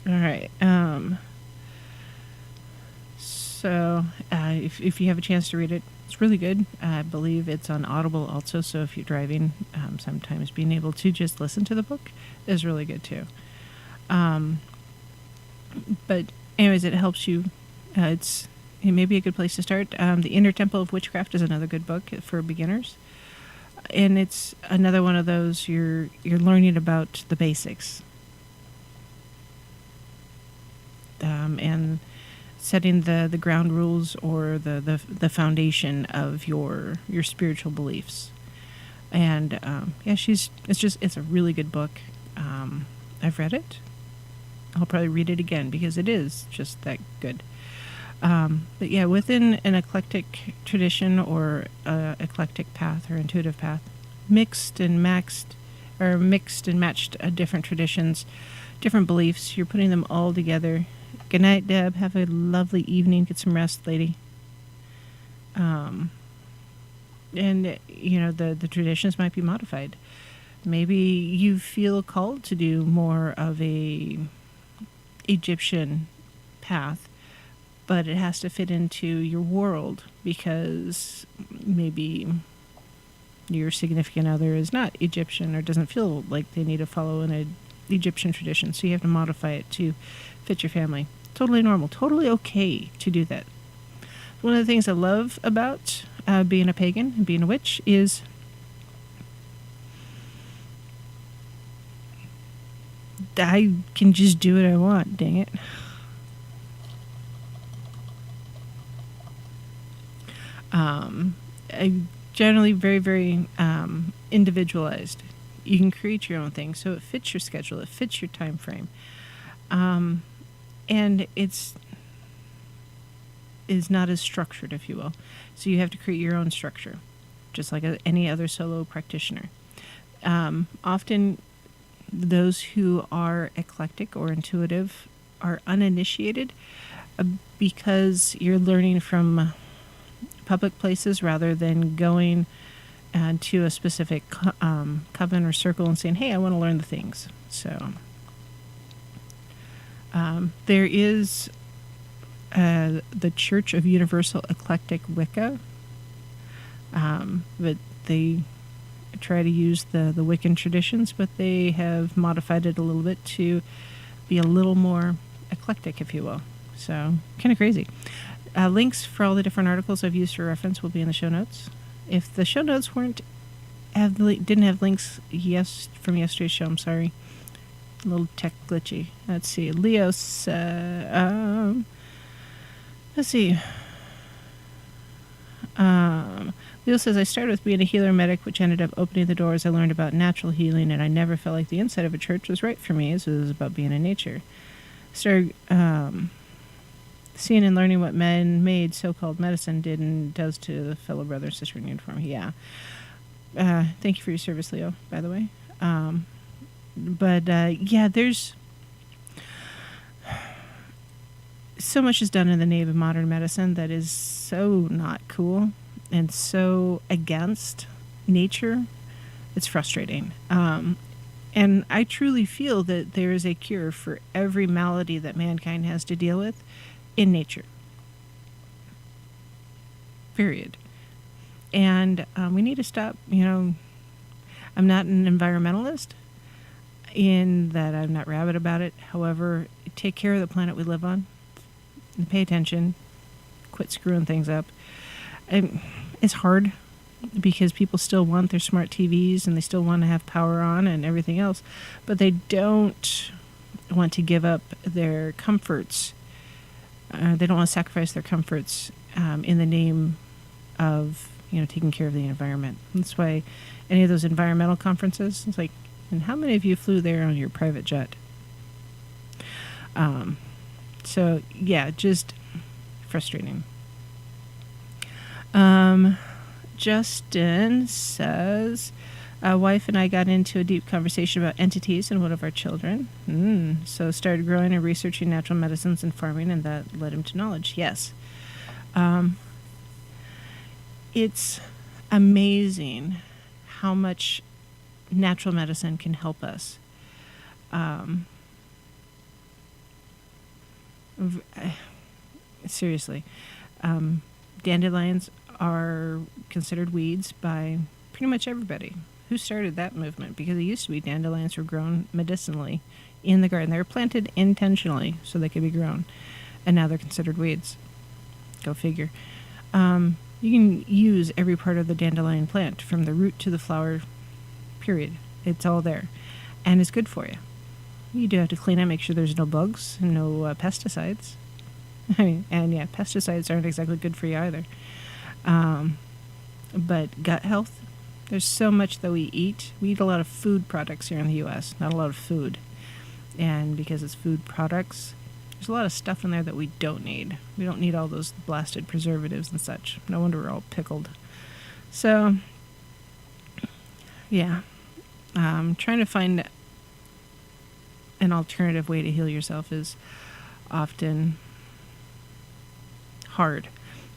All right. So if you have a chance to read it, it's really good. I believe it's on Audible also, so if you're driving, sometimes being able to just listen to the book is really good too. But anyways, it helps you. It may be a good place to start. The Inner Temple of Witchcraft is another good book for beginners, and it's another one of those you're learning about the basics, and setting the ground rules or the foundation of your spiritual beliefs. And yeah, it's a really good book. I've read it. I'll probably read it again because it is just that good. But yeah, within an eclectic tradition or eclectic path or intuitive path, mixed and matched different traditions, different beliefs, you're putting them all together. Good night, Deb. Have a lovely evening. Get some rest, lady. And, you know, the traditions might be modified. Maybe you feel called to do more of a Egyptian path, but it has to fit into your world because maybe your significant other is not Egyptian or doesn't feel like they need to follow an Egyptian tradition. So you have to modify it to fit your family. Totally normal, totally okay to do that. One of the things I love about being a pagan and being a witch is I can just do what I want, dang it. I generally very, very individualized. You can create your own thing, so it fits your schedule, it fits your time frame. And is not as structured, if you will. So you have to create your own structure, just like any other solo practitioner. Often those who are eclectic or intuitive are uninitiated because you're learning from public places rather than going to a specific coven or circle and saying, hey, I want to learn the things. So there is the Church of Universal Eclectic Wicca, but they try to use the Wiccan traditions, but they have modified it a little bit to be a little more eclectic, if you will. So kind of crazy. Links for all the different articles I've used for reference will be in the show notes. If the show notes didn't have links from yesterday's show, I'm sorry. A little tech glitchy. Let's see. Leo said, let's see. Leo says, I started with being a healer medic, which ended up opening the doors. I learned about natural healing, and I never felt like the inside of a church was right for me, as it was about being in nature. Started seeing and learning what man-made so-called medicine did and does to the fellow brother and sister in uniform. Yeah. Thank you for your service, Leo, by the way. Yeah, there's so much is done in the name of modern medicine that is so not cool and so against nature. It's frustrating. And I truly feel that there is a cure for every malady that mankind has to deal with in nature. Period. And we need to stop, I'm not an environmentalist in that I'm not rabid about it. However, take care of the planet we live on and pay attention. Quit screwing things up. It's hard because people still want their smart TVs and they still want to have power on and everything else, but they don't want to give up their comforts. They don't want to sacrifice their comforts in the name of taking care of the environment. That's why any of those environmental conferences, it's like, and how many of you flew there on your private jet? So yeah, just frustrating. Justin says, wife and I got into a deep conversation about entities and one of our children. So started growing and researching natural medicines and farming, and that led him to knowledge. Yes. It's amazing how much natural medicine can help us. Seriously. Dandelions are considered weeds by pretty much everybody. Who started that movement? Because it used to be dandelions were grown medicinally in the garden. They were planted intentionally so they could be grown. And now they're considered weeds. Go figure. You can use every part of the dandelion plant, from the root to the flower, period. It's all there. And it's good for you. You do have to clean it, make sure there's no bugs, no pesticides. Pesticides aren't exactly good for you either. But gut health, there's so much that we eat. We eat a lot of food products here in the U.S., not a lot of food. And because it's food products, there's a lot of stuff in there that we don't need. We don't need all those blasted preservatives and such. No wonder we're all pickled. So, yeah. Trying to find an alternative way to heal yourself is often hard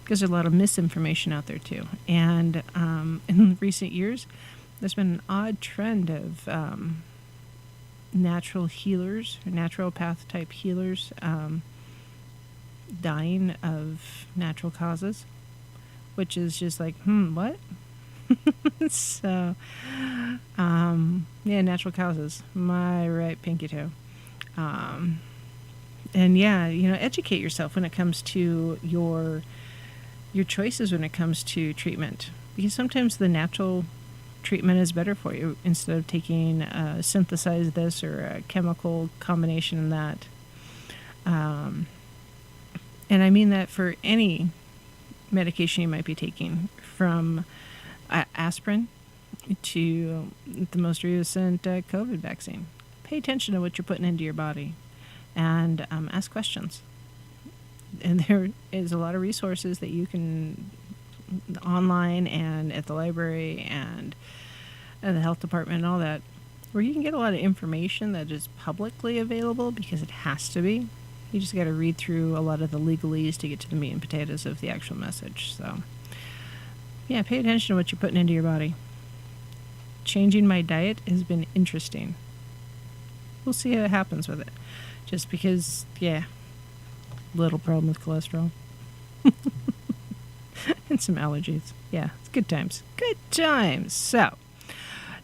because there's a lot of misinformation out there too. And in recent years, there's been an odd trend of natural healers, naturopath type healers, dying of natural causes, which is just like, what? So, natural causes, my right pinky toe. Educate yourself when it comes to your choices when it comes to treatment, because sometimes the natural treatment is better for you instead of taking synthesized this or a chemical combination in that. And I mean that for any medication you might be taking, from aspirin to the most recent COVID vaccine. Pay attention to what you're putting into your body and ask questions. And there is a lot of resources that you can online and at the library and the health department and all that, where you can get a lot of information that is publicly available, because it has to be. You just got to read through a lot of the legalese to get to the meat and potatoes of the actual message. So, yeah, pay attention to what you're putting into your body. Changing my diet has been interesting. We'll see how it happens with it. Just because, little problem with cholesterol. And some allergies. Yeah, it's good times. Good times. So,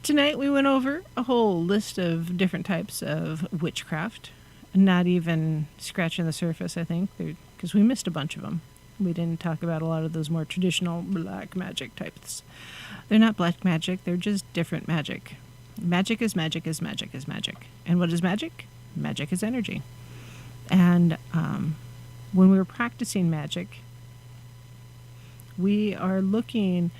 tonight we went over a whole list of different types of witchcraft. Not even scratching the surface, I think, because we missed a bunch of them. We didn't talk about a lot of those more traditional black magic types. They're not black magic, they're just different magic. Magic is magic is magic is magic. And what is magic? Magic is energy. And when we were practicing magic, we are looking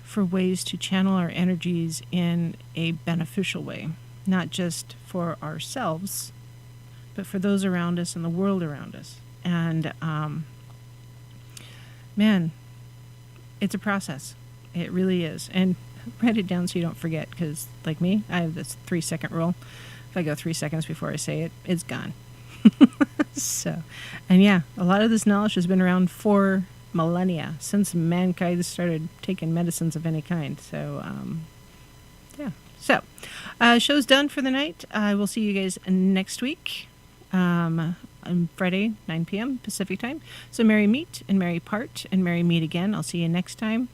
for ways to channel our energies in a beneficial way, not just for ourselves, but for those around us and the world around us. And man, it's a process. It really is. And write it down so you don't forget, because like me, I have this 3-second rule. If I go 3 seconds before I say it, it's gone. So, and yeah, a lot of this knowledge has been around for millennia, since mankind started taking medicines of any kind. So, yeah. So, show's done for the night. I will see you guys next week. On Friday, 9 p.m. Pacific time. So merry meet and merry part and merry meet again. I'll see you next time.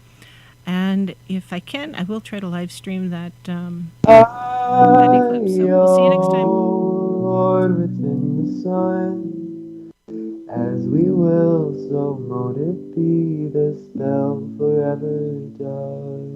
And if I can, I will try to live stream that eclipse. So we'll see you next time. Lord within the sun, as we will, so mote it be, the spell forever done.